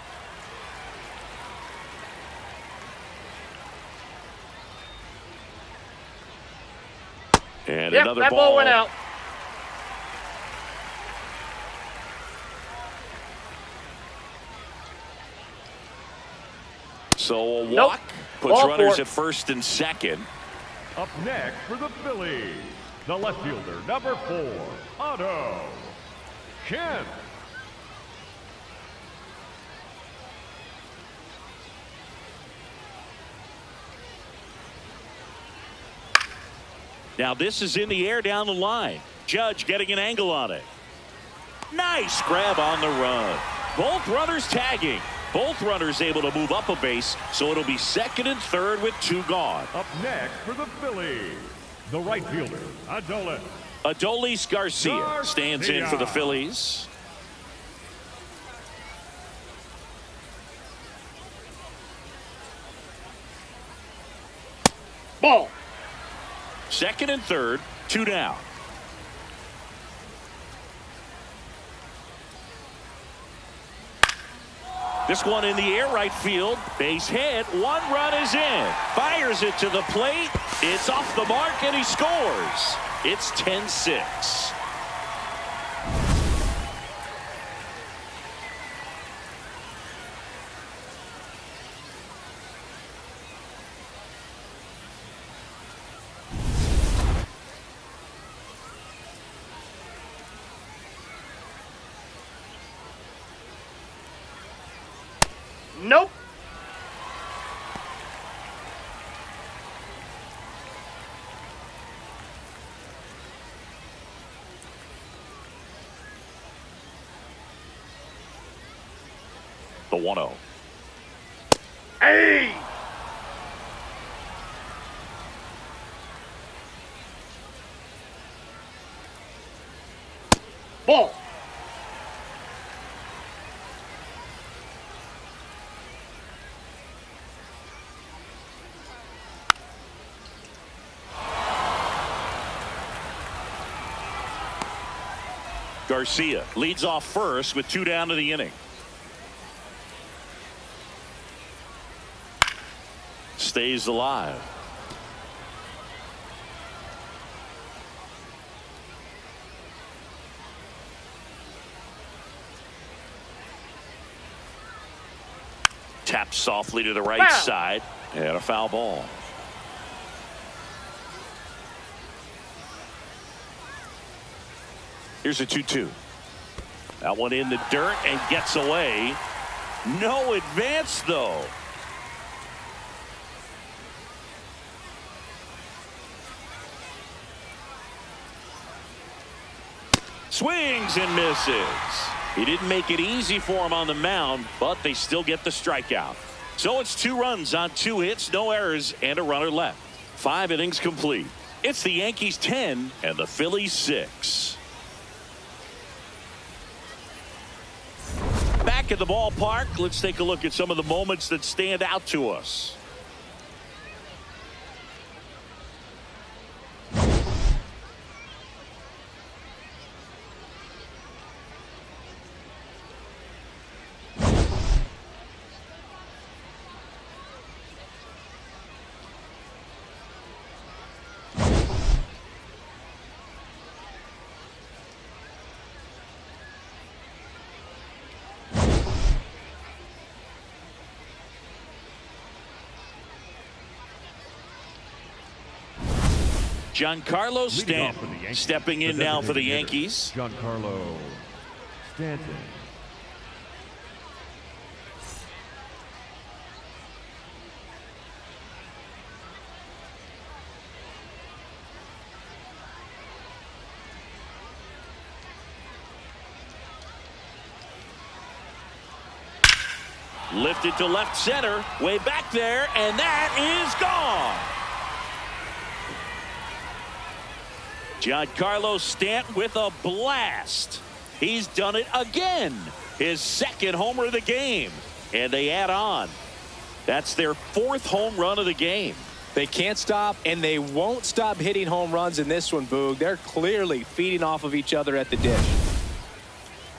And Yep, another that ball. ball went out. So a Nope. walk puts Ball runners 4. at first and second. Up next for the Phillies, the left fielder, number 4, Otto Kent. Now this is in the air down the line. Judge getting an angle on it. Nice grab on the run. Both runners tagging. Both runners able to move up a base, so it'll be second and third with 2 gone. Up next for the Phillies, the right fielder, Adolis Garcia stands in for the Phillies. Ball. Second and third, 2 down. This one in the air right field. Base hit. 1 run is in. Fires it to the plate. It's off the mark, and he scores. It's 10-6. Nope. The 1-0. Hey! Ball. Garcia leads off first with 2 down to the inning. Stays alive. Tapped softly to the right side and a foul ball. Here's a 2-2. That one in the dirt and gets away. No advance though. Swings and misses. He didn't make it easy for him on the mound, but they still get the strikeout. So it's 2 runs on 2 hits, no errors, and a runner left. 5 innings complete. It's the Yankees 10 and the Phillies 6. Back at the ballpark, let's take a look at some of the moments that stand out to us. Giancarlo Stanton stepping in now for the Yankees. Giancarlo Stanton. Lifted to left center, way back there, and that is gone. Giancarlo Stanton with a blast. He's done it again. His 2nd homer of the game. And they add on. That's their 4th home run of the game. They can't stop, and they won't stop hitting home runs in this one, Boog. They're clearly feeding off of each other at the dish.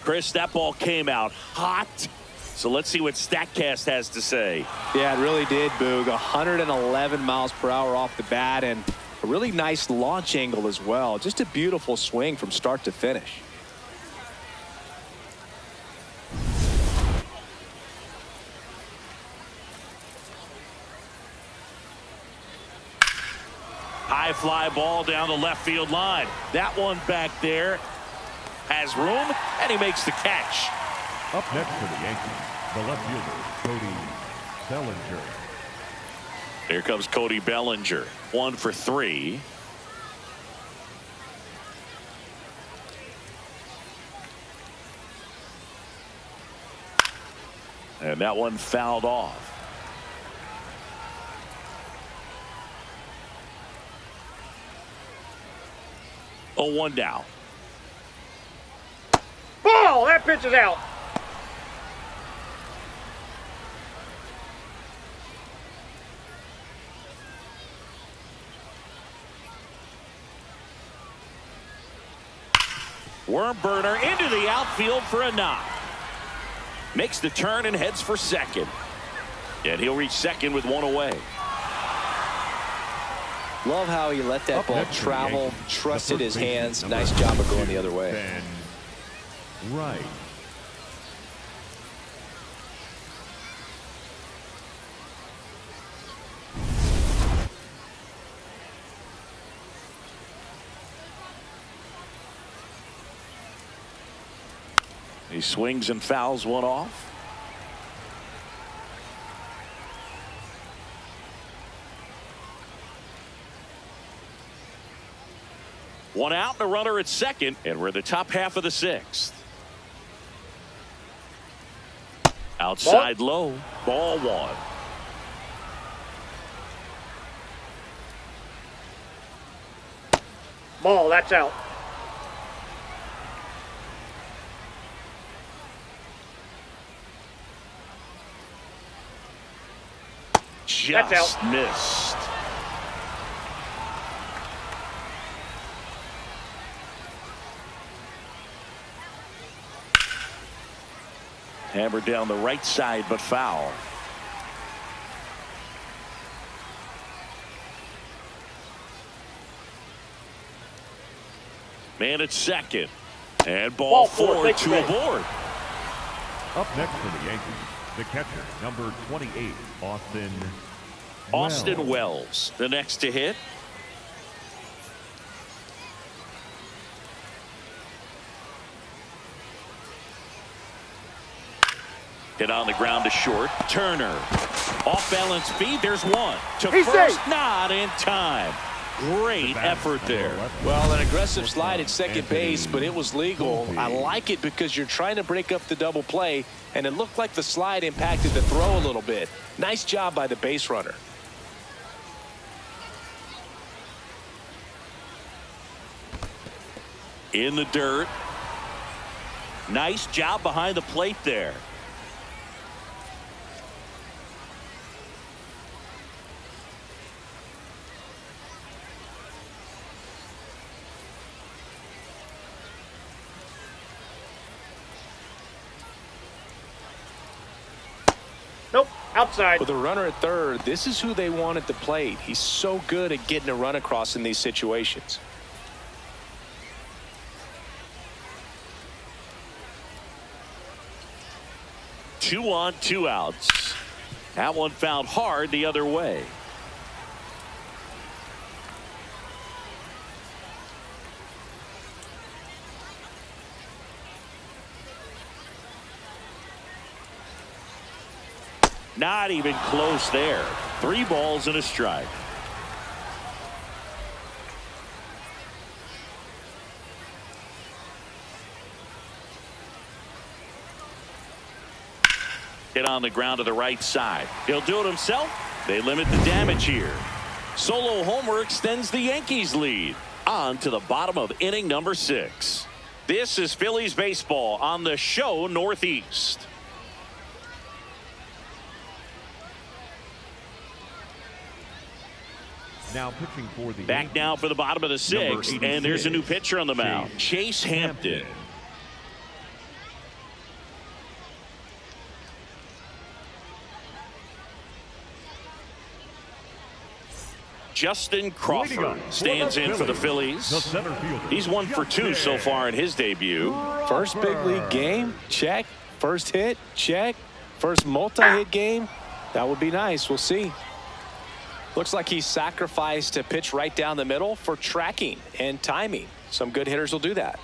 Chris, that ball came out hot. So let's see what StatCast has to say. Yeah, it really did, Boog. 111 miles per hour off the bat, and a really nice launch angle as well. Just a beautiful swing from start to finish. High fly ball down the left field line. That one back there has room, and he makes the catch. Up next for the Yankees, the left fielder, Cody Bellinger. Here comes Cody Bellinger. 1 for 3. And that one fouled off. Oh, 1 down. Ball! That pitch is out. Worm burner into the outfield for a knock. Makes the turn and heads for second. And he'll reach second with 1 away. Love how he let that ball travel, trusted his hands. Nice job of going the other way. Ben Wright. He swings and fouls one off. One out and a runner at second, and we're in the top half of the sixth. Outside low, ball one. Ball, that's out. Just that's out. Missed. Hammered down the right side, but foul. Man at second. And ball four to aboard. Up next for the Yankees, the catcher, number 28, Austin Wells, the next to hit. Hit on the ground to short. Turner. Off balance feed. There's one. To He's first. safe. Not in time. Great effort there. Well, an aggressive slide at second base, but it was legal. I like it because you're trying to break up the double play, and it looked like the slide impacted the throw a little bit. Nice job by the base runner. In the dirt. Nice job behind the plate there. Nope, outside. With a runner at third, this is who they want at the plate. He's so good at getting a run across in these situations. Two on, two outs. That one fouled hard the other way. Not even close there. 3 balls and a strike. Hit on the ground to the right side. He'll do it himself. They limit the damage here. Solo homer extends the Yankees lead. On to the bottom of inning number 6. This is Phillies baseball on the show Northeast. Now pitching for the Back Yankees, now for the bottom of the 6th, and there's a new pitcher on the mound. Chase Hampton. Justin Crawford stands in for the Phillies. the center fielder. He's 1 for 2 so far in his debut. First big league game, check. First hit, check. First multi-hit game, that would be nice. We'll see. Looks like he sacrificed to pitch right down the middle for tracking and timing. Some good hitters will do that.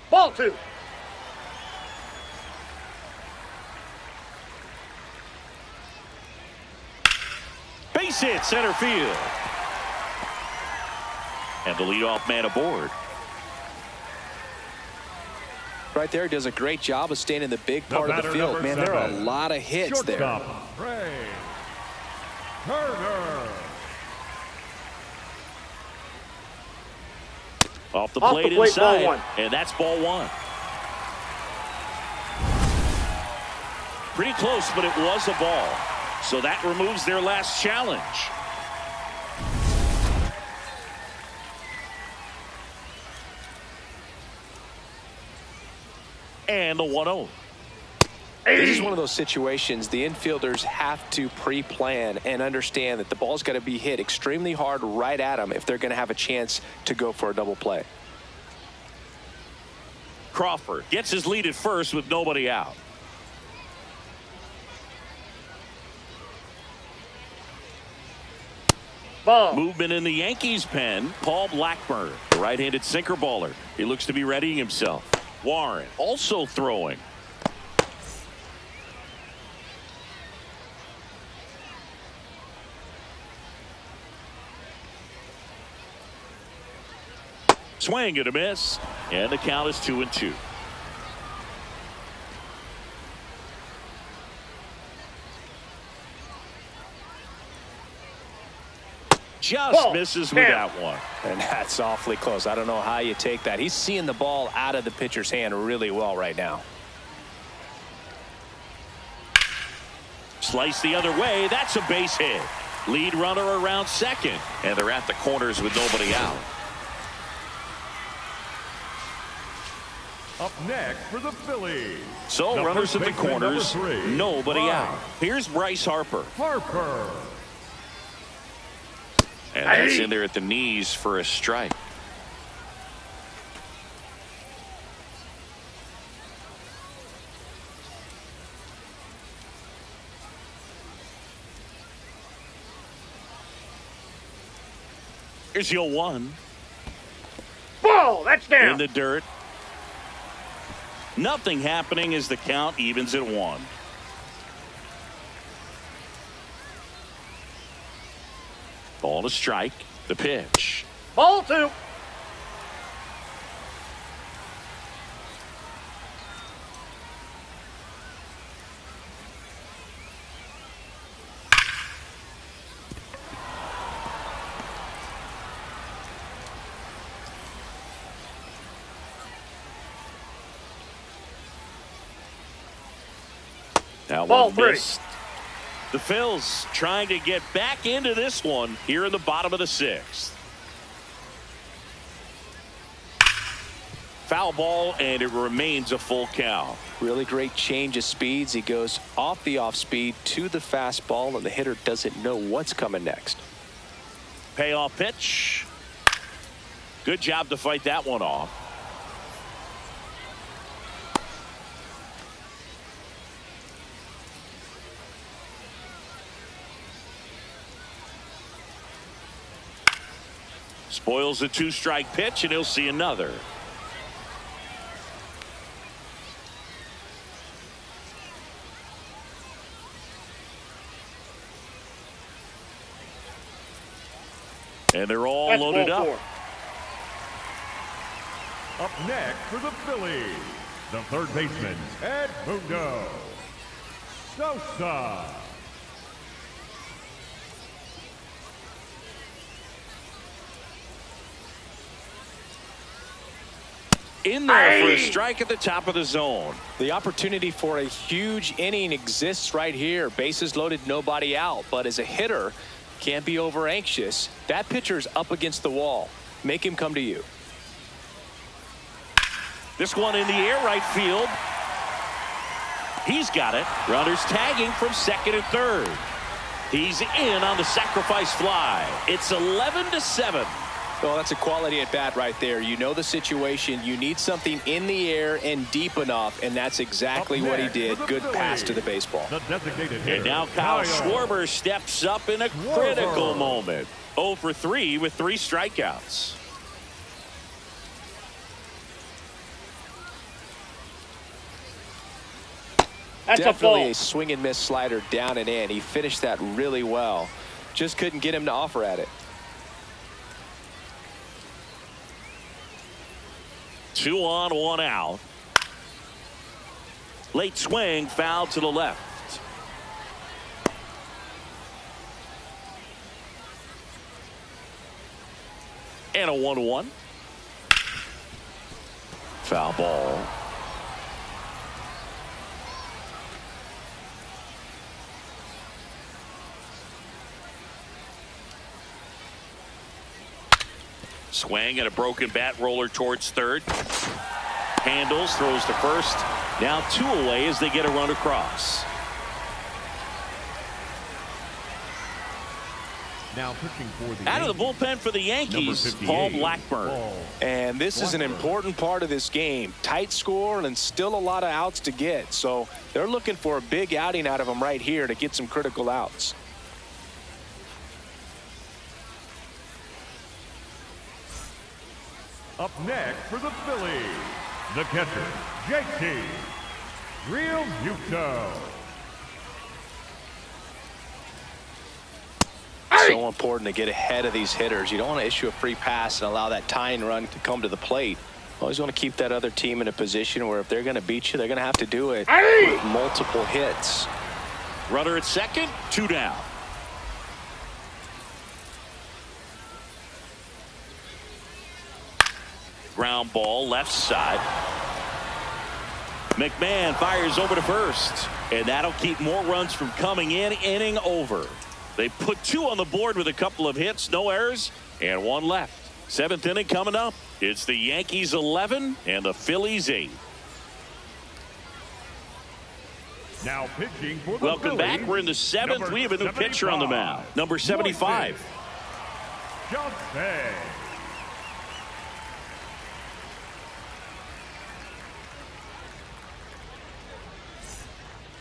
Ball 2. Base hit center field. And the leadoff man aboard. Right there, does a great job of staying in the big part of the batter, field. number Man, there are a 7. lot of hits there. Shortstop, Ray Turner. Off the plate inside. Ball 1. And that's ball 1. Pretty close, but it was a ball. So that removes their last challenge. And the 1-0. This is one of those situations the infielders have to pre-plan and understand that the ball's got to be hit extremely hard right at them if they're going to have a chance to go for a double play. Crawford gets his lead at first with nobody out. Ball. Movement in the Yankees pen. Paul Blackburn, the right-handed sinker baller. He looks to be readying himself. Warren also throwing. Swing and a miss. And the count is 2-2. Just misses with that one. And that's awfully close. I don't know how you take that. He's seeing the ball out of the pitcher's hand really well right now. Slice the other way. That's a base hit. Lead runner around second. And they're at the corners with nobody out. Up next for the Phillies. So runners at the corners. Nobody out. Here's Bryce Harper. And that's in there at the knees for a strike. Here's your 1. Ball, that's down. In the dirt. Nothing happening as the count evens at 1. Ball to strike. The pitch. Ball 2. That Ball one 3. missed. The Phils trying to get back into this one here in the bottom of the 6th. Foul ball, and it remains a full count. Really great change of speeds. He goes off the off speed to the fastball, and the hitter doesn't know what's coming next. Payoff pitch. Good job to fight that one off. Spoils a 2-strike pitch, and he'll see another. And they're all loaded up. Up next for the Phillies, the third baseman, Edmundo Sosa. In there for a strike at the top of the zone. The opportunity for a huge inning exists right here. Bases loaded, nobody out. But as a hitter, can't be over anxious. That pitcher's up against the wall. Make him come to you. This one in the air, right field. He's got it. Runners tagging from second and third. He's in on the sacrifice fly. It's 11-7. Well, that's a quality at bat right there. You know the situation. You need something in the air and deep enough, and that's exactly what he did. Good pass to the baseball. And now Kyle Schwarber steps up in a critical moment. 0 for 3 with 3 strikeouts. That's Definitely a swing and miss slider down and in. He finished that really well. Just couldn't get him to offer at it. 2 on, 1 out. Late swing, foul to the left. And a 1-1. Foul ball. Swing and a broken bat roller towards third. Handles, throws to first. Now 2 away as they get a run across. Now pitching for the Out of the bullpen for the Yankees, Paul Blackburn. And this is an important part of this game. Tight score and still a lot of outs to get. So they're looking for a big outing out of him right here to get some critical outs. Up next for the Phillies, the catcher, JT Realmuto. so important to get ahead of these hitters. You don't want to issue a free pass and allow that tying run to come to the plate. Always want to keep that other team in a position where if they're going to beat you, they're going to have to do it with multiple hits. Runner at second, 2 down. Ground ball left side. McMahon fires over to first, and that'll keep more runs from coming in. Inning over. They put 2 on the board with a couple of hits, no errors, and 1 left. 7th inning coming up. It's the Yankees 11 and the Phillies 8. Now pitching for the Welcome back. Phillies, We're in the 7th. We have a new pitcher on the mound. Number 75. Johnson.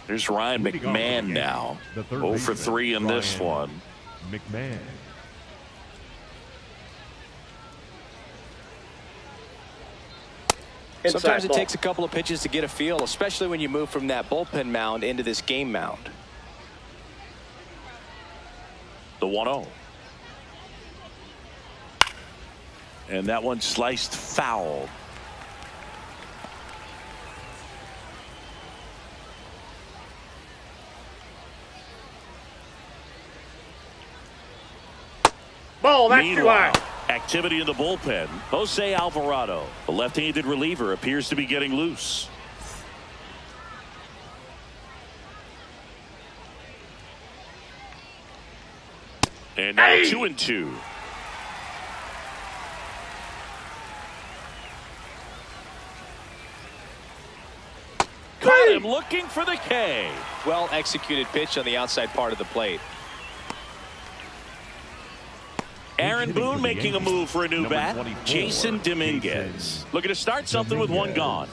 There's Ryan McMahon now. 0 for 3 in this one. McMahon. Sometimes it takes a couple of pitches to get a feel, especially when you move from that bullpen mound into this game mound. The 1-0. And that one sliced foul. Ball, that's too high. Activity in the bullpen. Jose Alvarado, the left-handed reliever, appears to be getting loose. And now 2-2. Caught him looking for the K. Well executed pitch on the outside part of the plate. Aaron Boone making a move for a new bat. Jason Dominguez looking to start something with 1 gone.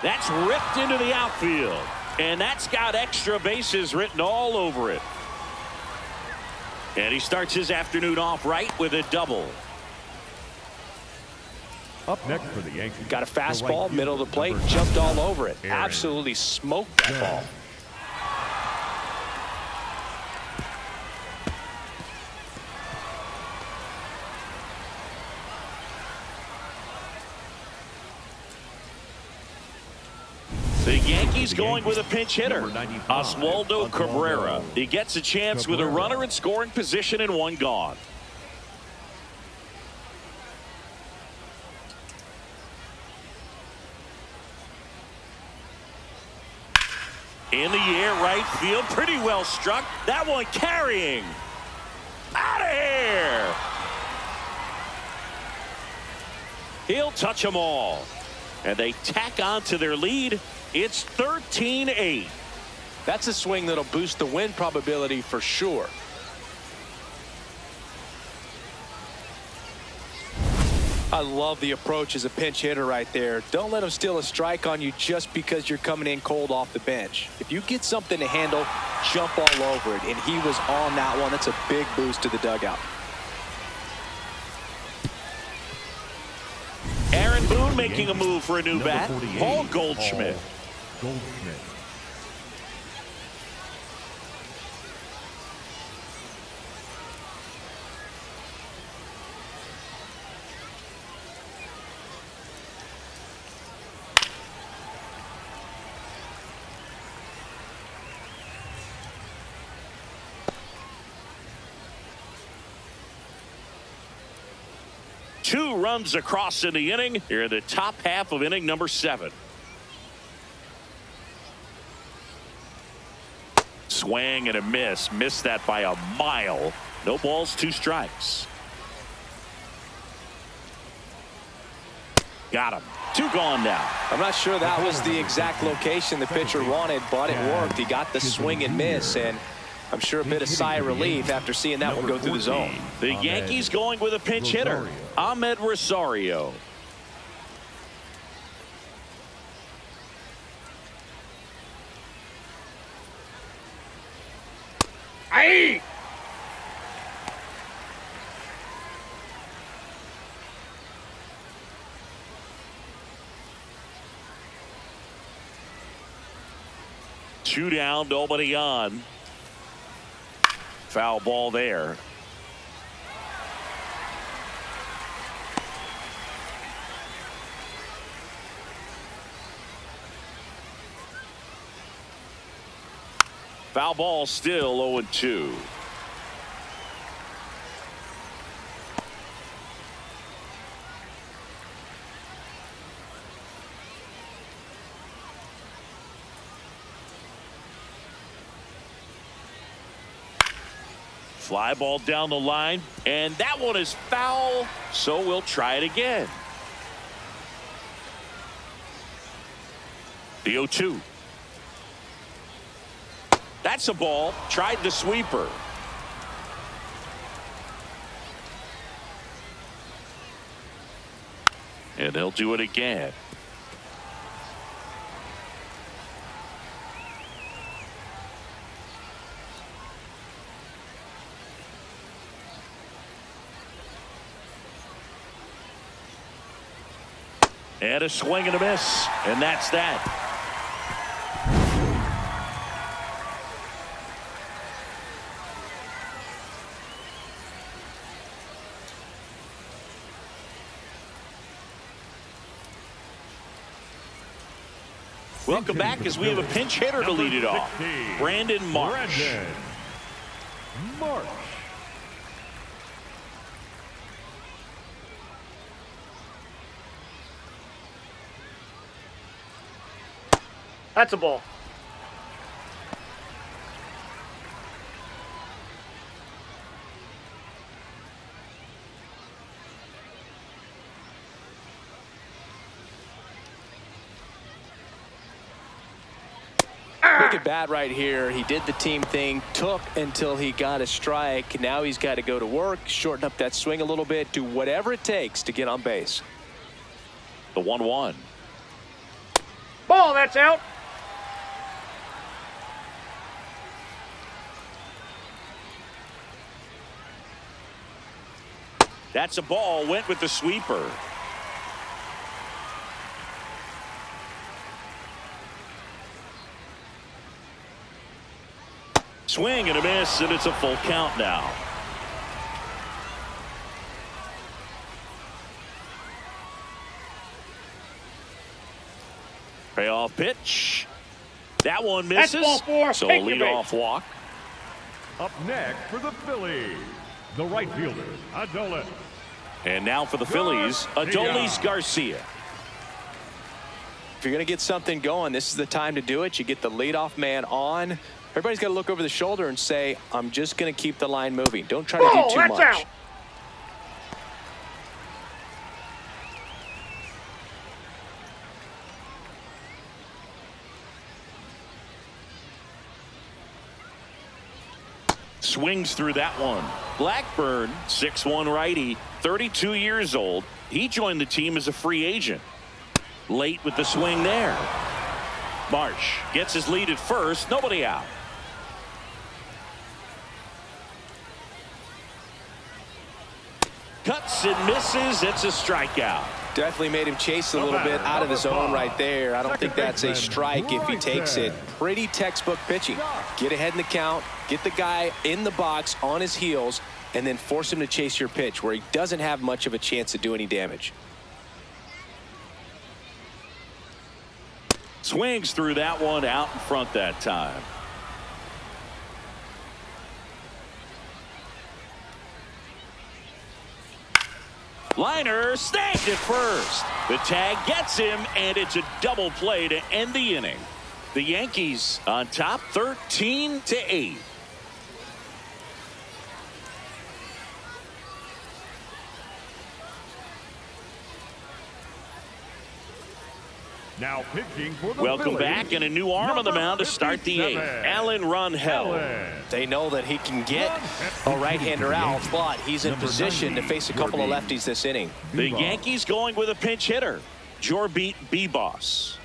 That's ripped into the outfield, and that's got extra bases written all over it. And he starts his afternoon off right with a double. Up next for the Yankees. Got a fastball, middle of the plate, jumped all over it. Absolutely smoked that ball. The Yankees going with a pinch hitter, Oswaldo Cabrera. He gets a chance with a runner in scoring position and 1 gone. In the air, right field, pretty well struck. That one carrying. Out of here. He'll touch them all. And they tack on to their lead. It's 13-8. That's a swing that'll boost the win probability for sure. I love the approach as a pinch hitter right there. Don't let him steal a strike on you just because you're coming in cold off the bench. If you get something to handle, jump all over it. And he was on that one. That's a big boost to the dugout. Aaron Boone making a move for a new bat. Paul Goldschmidt. Two runs across in the inning here in the top half of inning number 7. Swing and a miss. Missed that by a mile. No balls, 2 strikes. Got him. 2 gone now. I'm not sure that was the exact location the pitcher wanted, but it worked. He got the swing and miss, and I'm sure a bit of sigh of relief after seeing that one go through the zone. The Yankees going with a pinch hitter, Ahmed Rosario. Aye. 2 down, nobody on. Foul ball there. Foul ball, still 0-2. Fly ball down the line, and that one is foul, so we'll try it again. The 0-2. That's a ball. Tried the sweeper. And they'll do it again. And a swing and a miss. And that's that. Welcome back as we have a pinch hitter to lead it off. Brandon Marsh. That's a ball. Look at bat right here. He did the team thing, took until he got a strike. Now he's got to go to work, shorten up that swing a little bit, do whatever it takes to get on base. The 1-1. Ball, that's out. That's a ball. Went with the sweeper. Swing and a miss, and it's a full count now. Payoff pitch. That one misses. That's ball 4. So Take your leadoff walk. Up next for the Phillies, the right fielder, Adolis. And now for the Phillies, Adolis Garcia. If you're going to get something going, this is the time to do it. You get the leadoff man on. Everybody's got to look over the shoulder and say, I'm just going to keep the line moving. Don't try to do too much. Out. Swings through that one. Blackburn, 6'1" righty, 32 years old. He joined the team as a free agent. Late with the swing there. Marsh gets his lead at first. Nobody out. Cuts and misses. It's a strikeout. Definitely made him chase a little bit out of his zone right there. I don't think that's a strike if he takes it. Pretty textbook pitching. Get ahead in the count, get the guy in the box on his heels, and then force him to chase your pitch where he doesn't have much of a chance to do any damage. Swings through that one, out in front that time. Liner snagged at first. The tag gets him, and it's a double play to end the inning. The Yankees on top 13-8. Now pitching for the Welcome Phillies, back, and a new arm on the mound to start the 8th. Alan Runhell. They know that he can get a right-hander out, but he's in position to face a couple of lefties this inning. The Yankees going with a pinch hitter, Jorbit Bibas.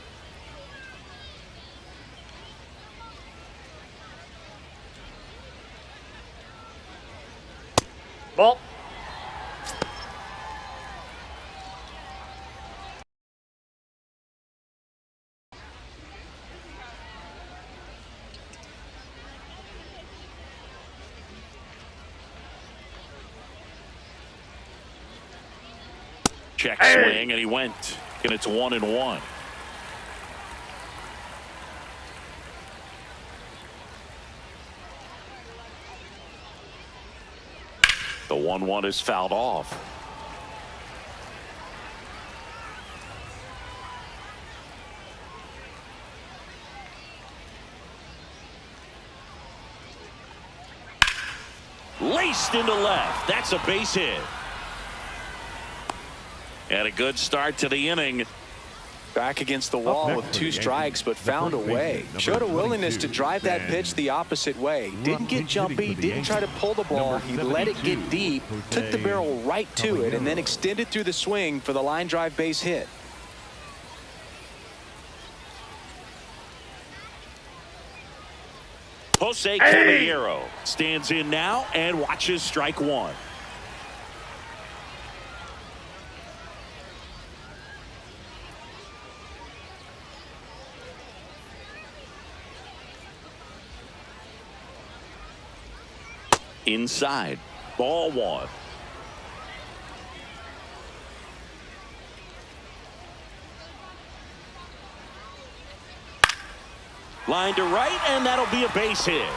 Ball. check swing, and he went. And it's 1-1. The 1-1 is fouled off. Laced into left. That's a base hit. And a good start to the inning. Back against the wall with 2 strikes, but found a way. Showed a willingness to drive that pitch the opposite way. Didn't get jumpy, didn't try to pull the ball. He let it get deep, took the barrel right to it, and then extended through the swing for the line drive base hit. Jose Caballero stands in now and watches strike 1. Inside, ball 1. Line to right, and that'll be a base hit.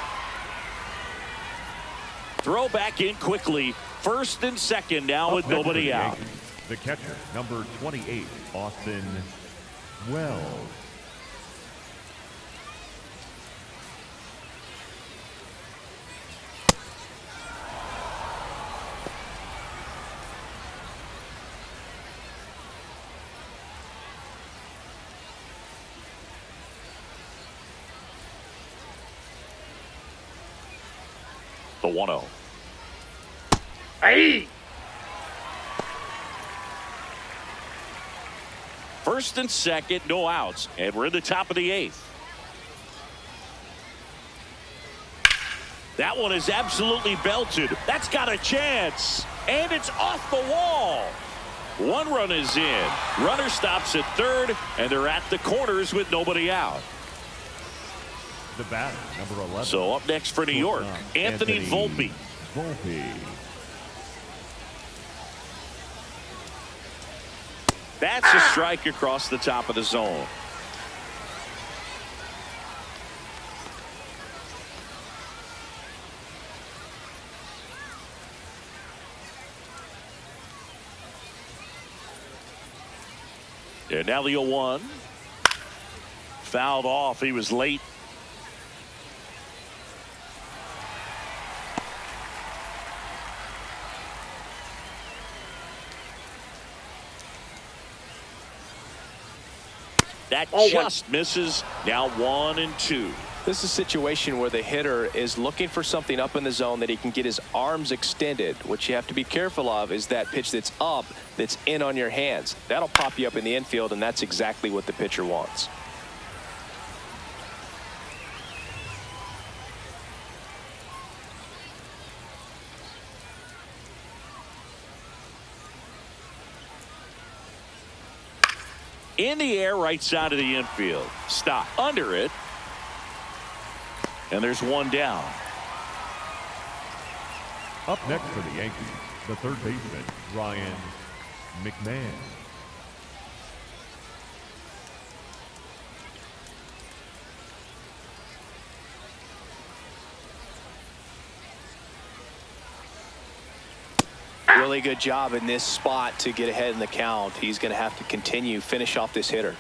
Throw back in quickly. First and second now with nobody out. The catcher, number 28, Austin Wells. The 1-0. Hey! First and second, no outs, and we're in the top of the 8th. That one is absolutely belted. That's got a chance, and it's off the wall. 1 run is in. Runner stops at third, and they're at the corners with nobody out. The batter, number 11. So up next for New York, Anthony Volpe. That's a strike across the top of the zone. And now the 0-1. Fouled off. He was late. That just misses. Now 1-2. This is a situation where the hitter is looking for something up in the zone that he can get his arms extended. What you have to be careful of is that pitch that's up, that's in on your hands. That'll pop you up in the infield, and that's exactly what the pitcher wants. In the air, right side of the infield. Stop. Under it. And there's 1 down. Up next for the Yankees, the third baseman, Ryan McMahon. Really good job in this spot to get ahead in the count. He's going to have to finish off this hitter.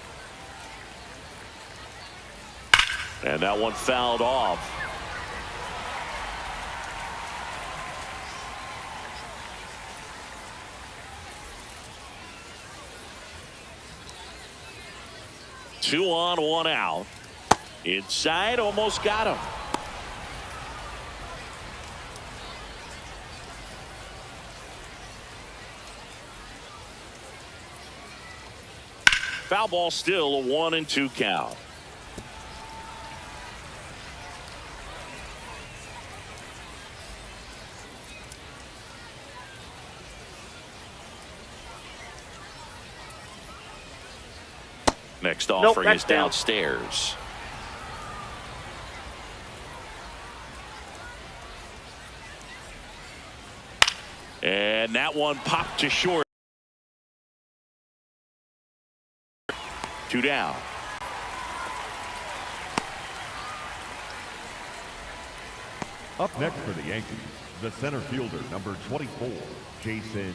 And that one fouled off. Two on, 1 out. Inside, almost got him. Foul ball, still a 1-2 count. Next offering is downstairs. And that one popped to short. 2 down. Up next for the Yankees, the center fielder, number 24, Jason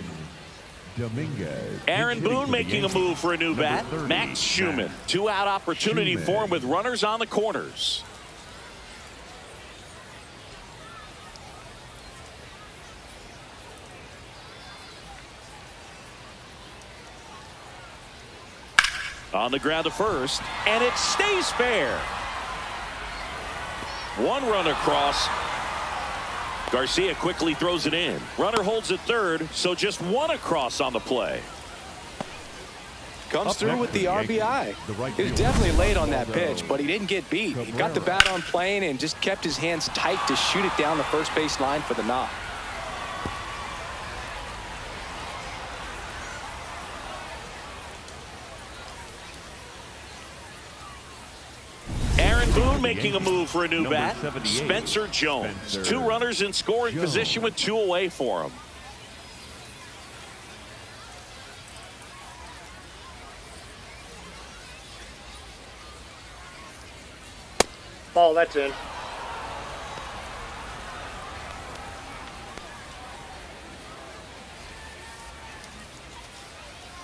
Dominguez. Aaron Boone making a move for a new bat. Max Schumann. 2-out opportunity for him with runners on the corners. On the ground to first, and it stays fair. 1 run across. Garcia quickly throws it in. Runner holds at third, so just 1 across on the play. Comes through with the RBI. He was definitely late on that pitch, but he didn't get beat. He got the bat on plane and just kept his hands tight to shoot it down the first base line for the knock. Boone making a move for a new bat. Spencer Jones. 2 runners in scoring position with 2 away for him. Ball, that's in.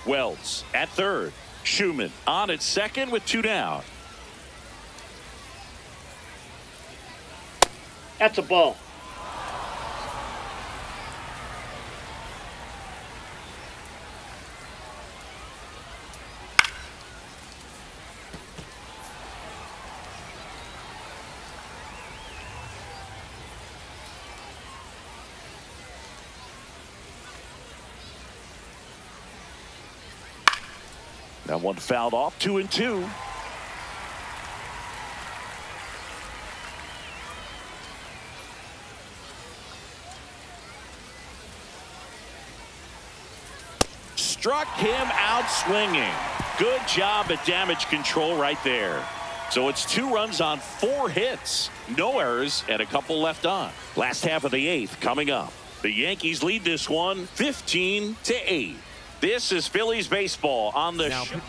Wells at third. Schumann on at second with 2 down. That's a ball. That one fouled off. 2-2. Struck him out swinging. Good job at damage control right there. So it's 2 runs on 4 hits. No errors and a couple left on. Last half of the 8th coming up. The Yankees lead this one 15-8. This is Phillies baseball on the show.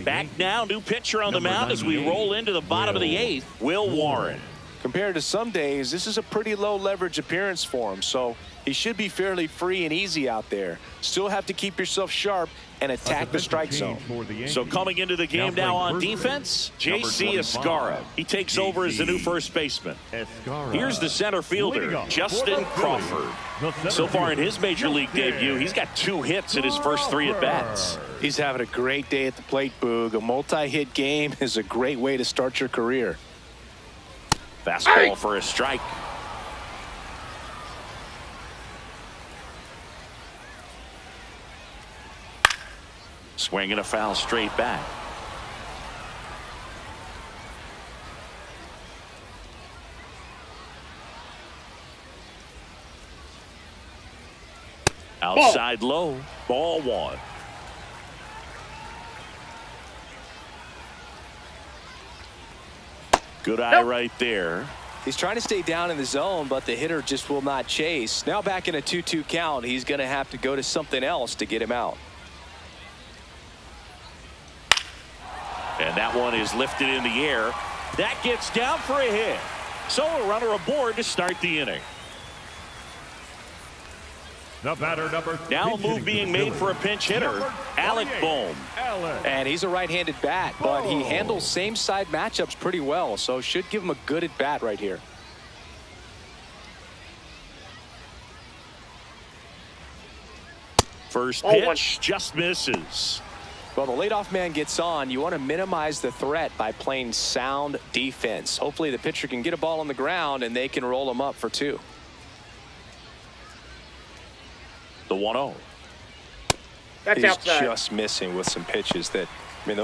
Back now, new pitcher on the mound as we roll into the bottom of the 8th, Will Warren. Compared to some days, this is a pretty low leverage appearance for him, so he should be fairly free and easy out there. Still have to keep yourself sharp and attack the strike zone. So coming into the game now on defense, J.C. Escarra. He takes over as the new first baseman. Here's the center fielder, Justin Crawford. So far in his major league debut, he's got 2 hits in his first 3 at-bats. He's having a great day at the plate, Boog. A multi-hit game is a great way to start your career. Fastball for a strike. Swing and a foul straight back. Outside low. Ball 1. Good eye right there. He's trying to stay down in the zone, but the hitter just will not chase. Now back in a 2-2 count, he's going to have to go to something else to get him out. And that one is lifted in the air. That gets down for a hit. So a runner aboard to start the inning. The batter, number now a move being made for a pinch hitter, Alec Bohm. And he's a right-handed bat, but he handles same-side matchups pretty well, so should give him a good at-bat right here. First pitch just misses. Well, the leadoff man gets on. You want to minimize the threat by playing sound defense. Hopefully the pitcher can get a ball on the ground and they can roll him up for 2. The 1-0. That's He's outside. Just missing with some pitches that, I mean,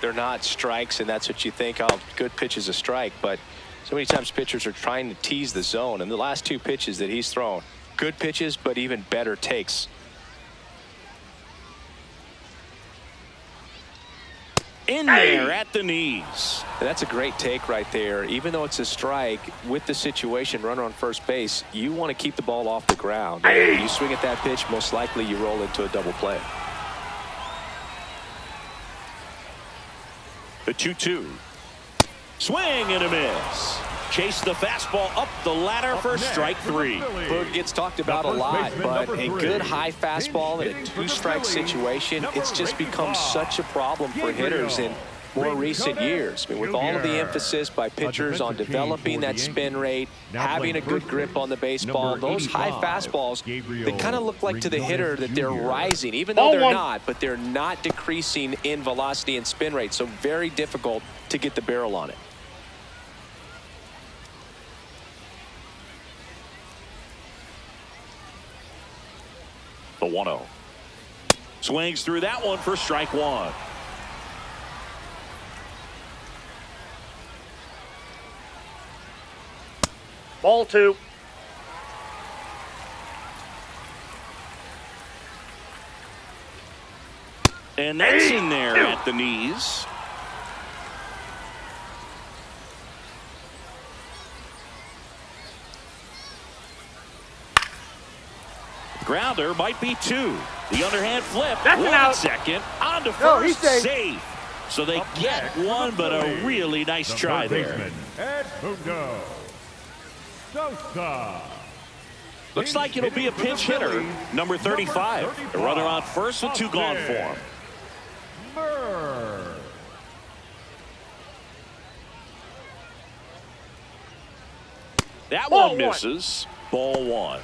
they're not strikes, and that's what you think, oh, good pitch is a strike. But so many times pitchers are trying to tease the zone, and the last 2 pitches that he's thrown, good pitches, but even better takes. In there at the knees. And that's a great take right there. Even though it's a strike, with the situation, runner on first base, you want to keep the ball off the ground. And you swing at that pitch, most likely you roll into a double play. The 2-2. Swing and a miss. Chase the fastball up the ladder for strike 3. Boog gets talked about a lot, but a good high fastball in a 2-strike situation, it's just become such a problem for hitters in more recent years. I mean, with all of the emphasis by pitchers on developing that spin rate, having a good grip on the baseball, those high fastballs, they kind of look like to the hitter that they're rising, even though they're not, but they're not decreasing in velocity and spin rate, so very difficult to get the barrel on it. The 1-0. Swings through that one for strike 1. Ball 2. And that's in there at the knees. Grounder might be 2. The underhand flip. That's an out. Second. On to No, he's first. safe. So they get one, but a really nice try there. Looks like it'll be a pinch hitter, number 35. A runner on first with 2 gone for him. That one misses. Ball 1.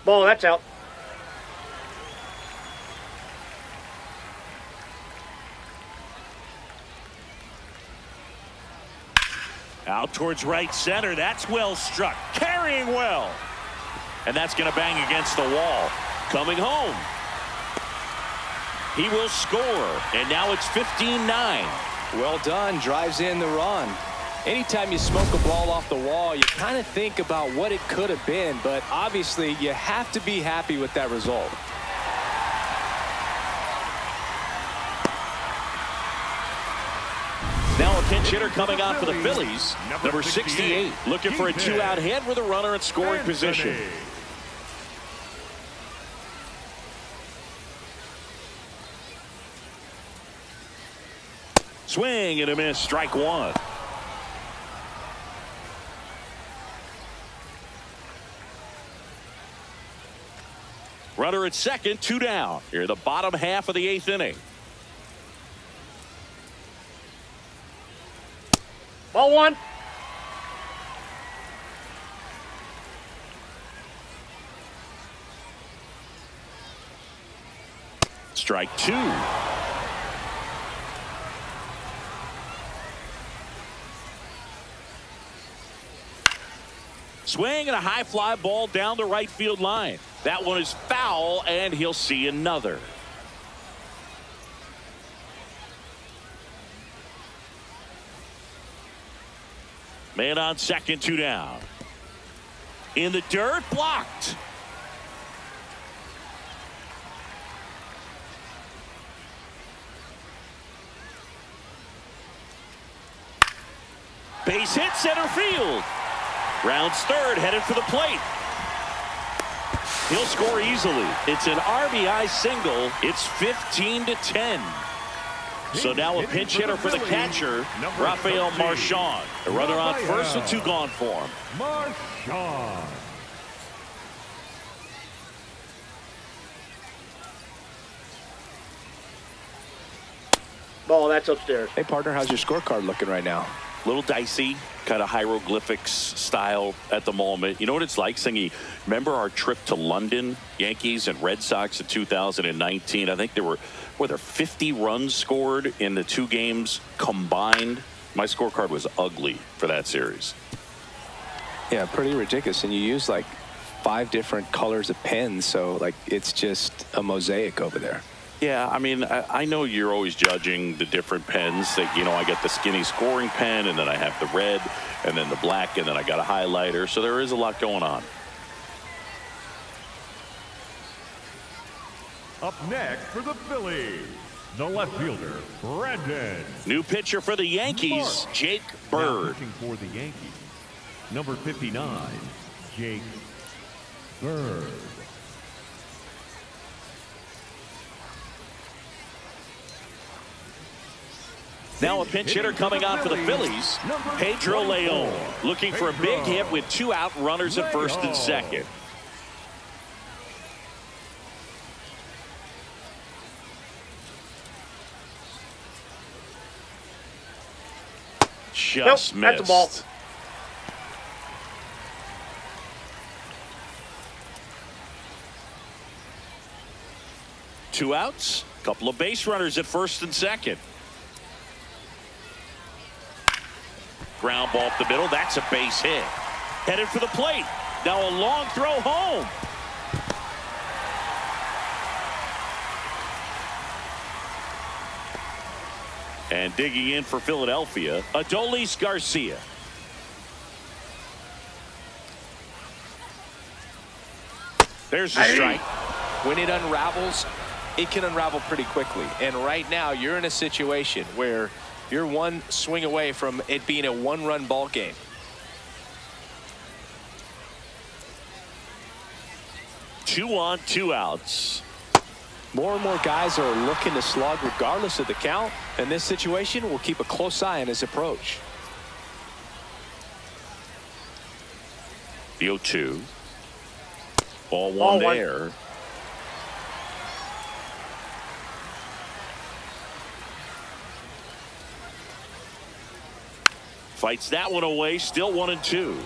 Ball, that's out. Out towards right center. That's well struck. Carrying well. And that's going to bang against the wall. Coming home. He will score. And now it's 15-9. Well done. Drives in the run. Anytime you smoke a ball off the wall, you kind of think about what it could have been, but obviously you have to be happy with that result. Now a pinch hitter coming on for the Phillies, number 68, looking for a 2-out hit with a runner in scoring position. Swing and a miss, strike 1. Runner at second, 2 down. Here in the bottom half of the 8th inning. Ball 1. Strike 2. Swing and a high fly ball down the right field line. That one is foul, and he'll see another. Man on second, 2 down. In the dirt, blocked. Base hit, center field. Rounds third, headed for the plate. He'll score easily. It's an RBI single. It's 15-10. So now a pinch hitter for the catcher, Rafael Marchand. A runner on first with 2 gone for him. Marchand. Ball, that's upstairs. Hey, partner, how's your scorecard looking right now? Little dicey, kind of hieroglyphics style at the moment. You know what it's like, Singy? Remember our trip to London, Yankees and Red Sox in 2019? I think there were 50 runs scored in the 2 games combined. My scorecard was ugly for that series. Yeah, pretty ridiculous. And you use like 5 different colors of pens, so like it's just a mosaic over there. Yeah, I mean, I know you're always judging the different pens. That, you know, I got the skinny scoring pen, and then I have the red, and then the black, and then I got a highlighter. So there is a lot going on. Up next for the Phillies, the left fielder, Brandon. New pitcher for the Yankees, Jake Bird. Now pitching for the Yankees, number 59, Jake Bird. Now a pinch hitter coming on for the Phillies, Pedro Leon, looking for a big hit with 2 out, runners at first and second. Just nope, missed. That's a ball. Two outs, couple of base runners at first and second. Ground ball up the middle. That's a base hit. Headed for the plate. Now a long throw home. And digging in for Philadelphia, Adolis Garcia. There's the strike. When it unravels, it can unravel pretty quickly. And right now, you're in a situation where you're one swing away from it being a 1-run ball game. Two on, 2 outs. More and more guys are looking to slug regardless of the count. In this situation, we'll keep a close eye on his approach. The 0-2. Ball one there. Fights that one away. Still 1-2.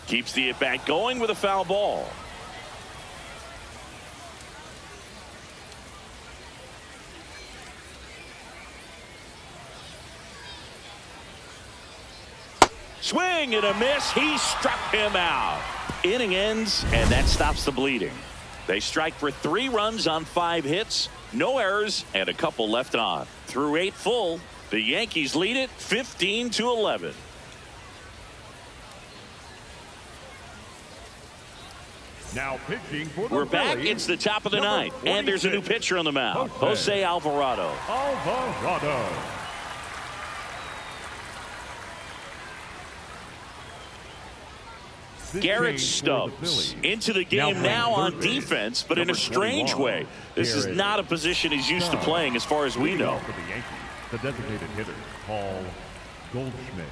Keeps the at-bat going with a foul ball. Swing and a miss. He struck him out. Inning ends, and that stops the bleeding. They strike for 3 runs on 5 hits, no errors, and a couple left on. Through 8 full, the Yankees lead it 15-11. Now pitching for the We're back. Phillies, It's the top of the ninth, and there's a new pitcher on the mound, Jose Alvarado. Garrett Stubbs into the game now on defense, but in a strange way. This is not a position he's used to playing as far as we know. For the Yankees, the designated hitter, Paul Goldschmidt.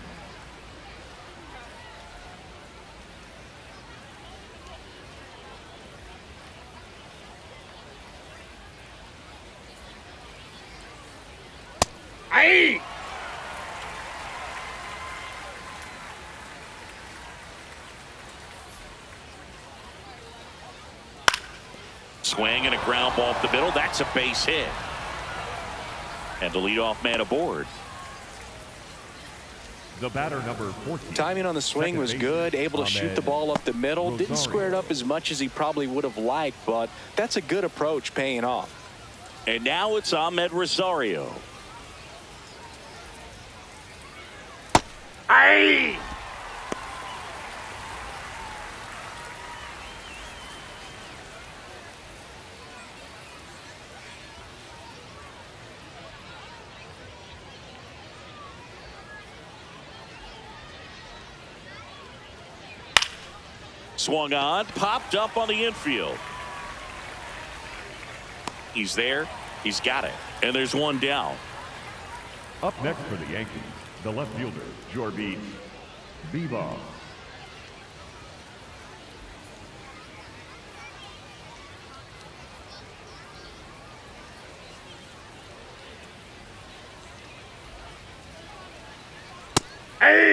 Aye. Swing and a ground ball up the middle. That's a base hit. And the leadoff man aboard. The batter, number 14. Timing on the swing was good, able to shoot the ball up the middle. Didn't square it up as much as he probably would have liked, but that's a good approach paying off. And now it's Ahmed Rosario. Aye. Swung on, popped up on the infield. He's there. He's got it. And there's one down. Up next for the Yankees, the left fielder, Jorby Biba.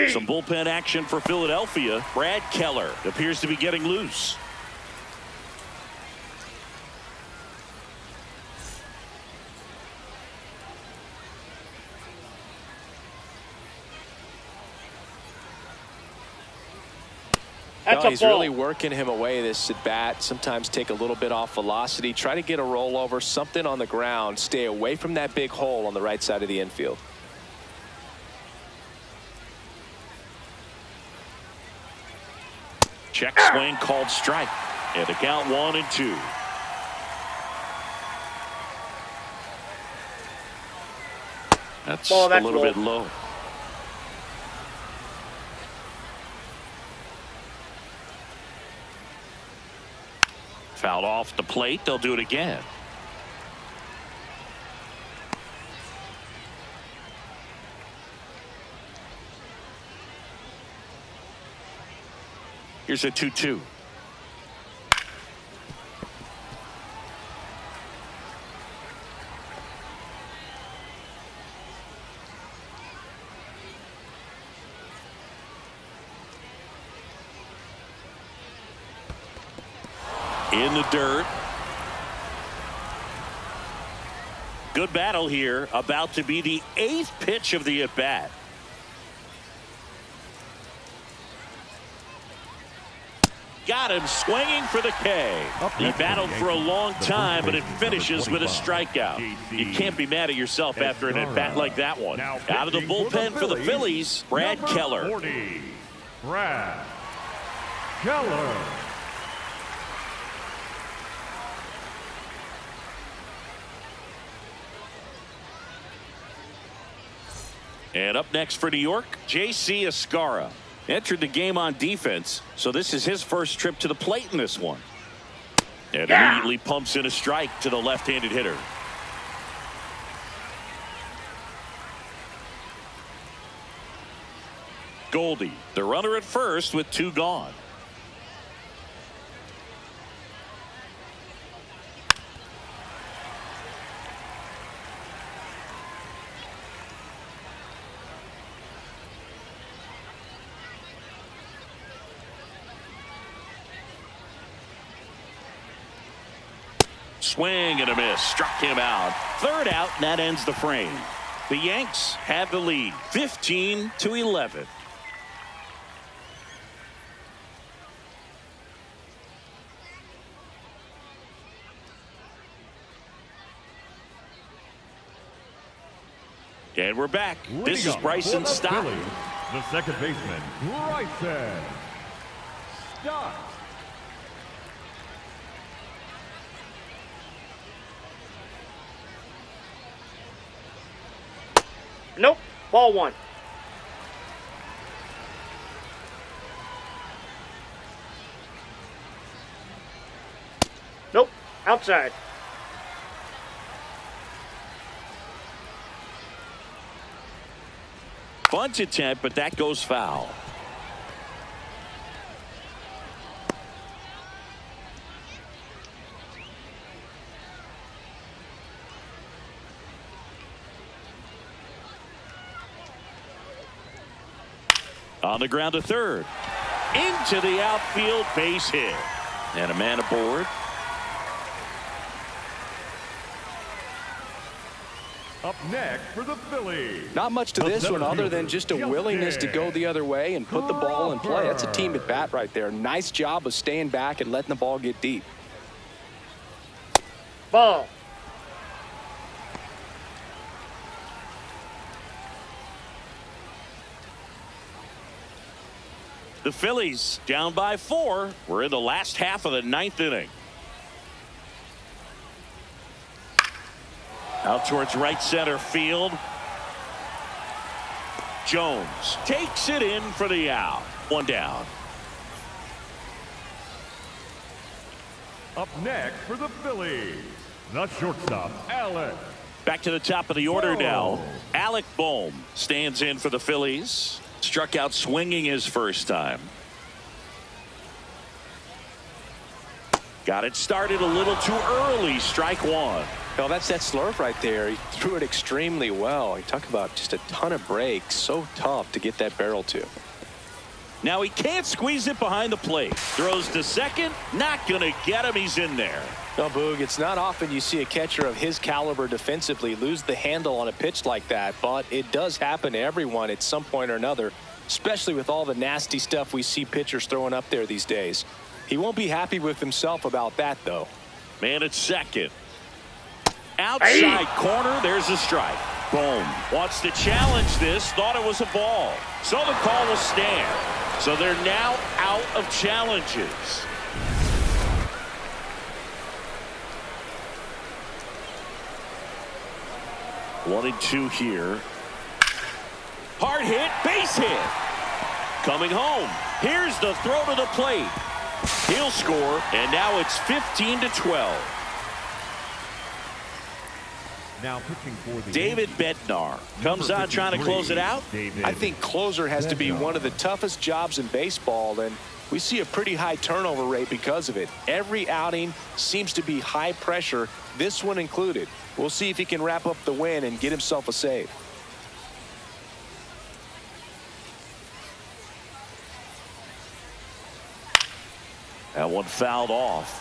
Some bullpen action for Philadelphia. Brad Keller appears to be getting loose. That's a He's ball. really working him away this at bat. Sometimes take a little bit off velocity. Try to get a rollover, something on the ground. Stay away from that big hole on the right side of the infield. Check swing called strike. And the count 1-2. That's a little bit low. Fouled off the plate. They'll do it again. Here's a 2-2. In the dirt. Good battle here. About to be the 8th pitch of the at-bat. Got him swinging for the K. He battled for a long time, but it finishes with a strikeout. You can't be mad at yourself after an at-bat like that one. Out of the bullpen for the Phillies, Brad Keller. 40, Brad Keller. And up next for New York, J.C. Escarra. Entered the game on defense, so this is his first trip to the plate in this one. And immediately pumps in a strike to the left-handed hitter. Goldie, the runner at first with 2 gone. Swing and a miss. Struck him out. 3rd out, and that ends the frame. The Yanks have the lead, 15-11. And we're back. This is Bryson Stott. The second baseman, Bryson Stott. Nope. Ball 1. Nope. Outside. Bunt attempt, but that goes foul. On the ground to 3rd. Into the outfield, base hit. And a man aboard. Up next for the Phillies. Not much to this one other than just a willingness to go the other way and put the ball in play. That's a team at bat right there. Nice job of staying back and letting the ball get deep. Ball. The Phillies down by 4. We're in the last half of the 9th inning. Out towards right center field. Jones takes it in for the out. 1 down. Up next for the Phillies, the shortstop, Alec. Back to the top of the order now. Alec Bohm stands in for the Phillies. Struck out swinging his first time. Got it started a little too early. Strike 1. Well, that's that slurve right there. He threw it extremely well. You talk about just a ton of breaks. So tough to get that barrel to. Now he can't squeeze it behind the plate. Throws to second. Not going to get him. He's in there. No, Boog, it's not often you see a catcher of his caliber defensively lose the handle on a pitch like that, but it does happen to everyone at some point or another, especially with all the nasty stuff we see pitchers throwing up there these days. He won't be happy with himself about that, though. Man at second. Outside corner, there's a strike. Boom. Wants to challenge this, thought it was a ball. So the call will stand. So they're now out out of challenges. One and two here. Hard hit, base hit. Coming home. Here's the throw to the plate. He'll score, and now it's 15-12. Now pitching for the David Bednar comes on trying to close it out. I think closer has to be one of the toughest jobs in baseball, and we see a pretty high turnover rate because of it. Every outing seems to be high pressure, this one included. We'll see if he can wrap up the win and get himself a save. That one fouled off.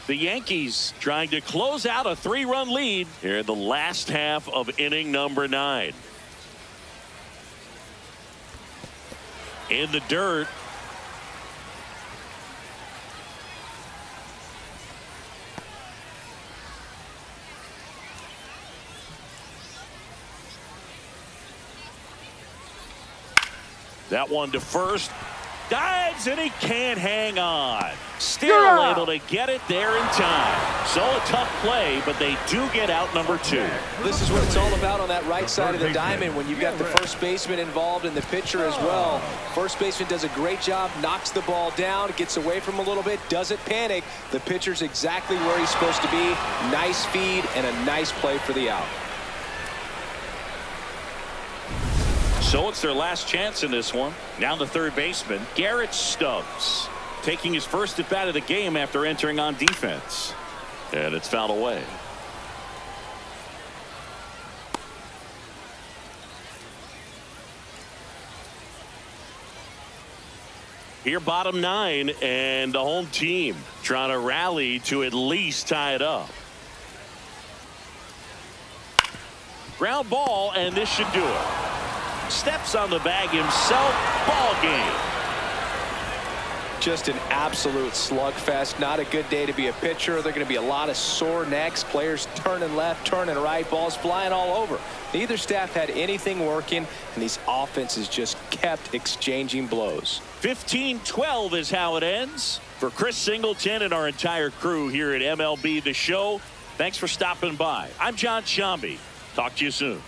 The Yankees trying to close out a 3-run lead here in the last half of inning number 9. In the dirt. That one to first. Dives, and he can't hang on. Still able to get it there in time. So a tough play, but they do get out number 2. This is what it's all about on that right side of the diamond when you've got the first baseman involved and the pitcher as well. First baseman does a great job, knocks the ball down, gets away from him a little bit, doesn't panic. The pitcher's exactly where he's supposed to be. Nice feed and a nice play for the out. So it's their last chance in this one. Now the third baseman, Garrett Stubbs, taking his first at bat of the game after entering on defense. And it's fouled away. Here bottom 9, and the home team trying to rally to at least tie it up. Ground ball, and this should do it. Steps on the bag himself. Ball game. Just an absolute slugfest. Not a good day to be a pitcher. There are going to be a lot of sore necks. Players turning left, turning right. Balls flying all over. Neither staff had anything working, and these offenses just kept exchanging blows. 15-12 is how it ends. For Chris Singleton and our entire crew here at MLB The Show, thanks for stopping by. I'm John Shambi. Talk to you soon.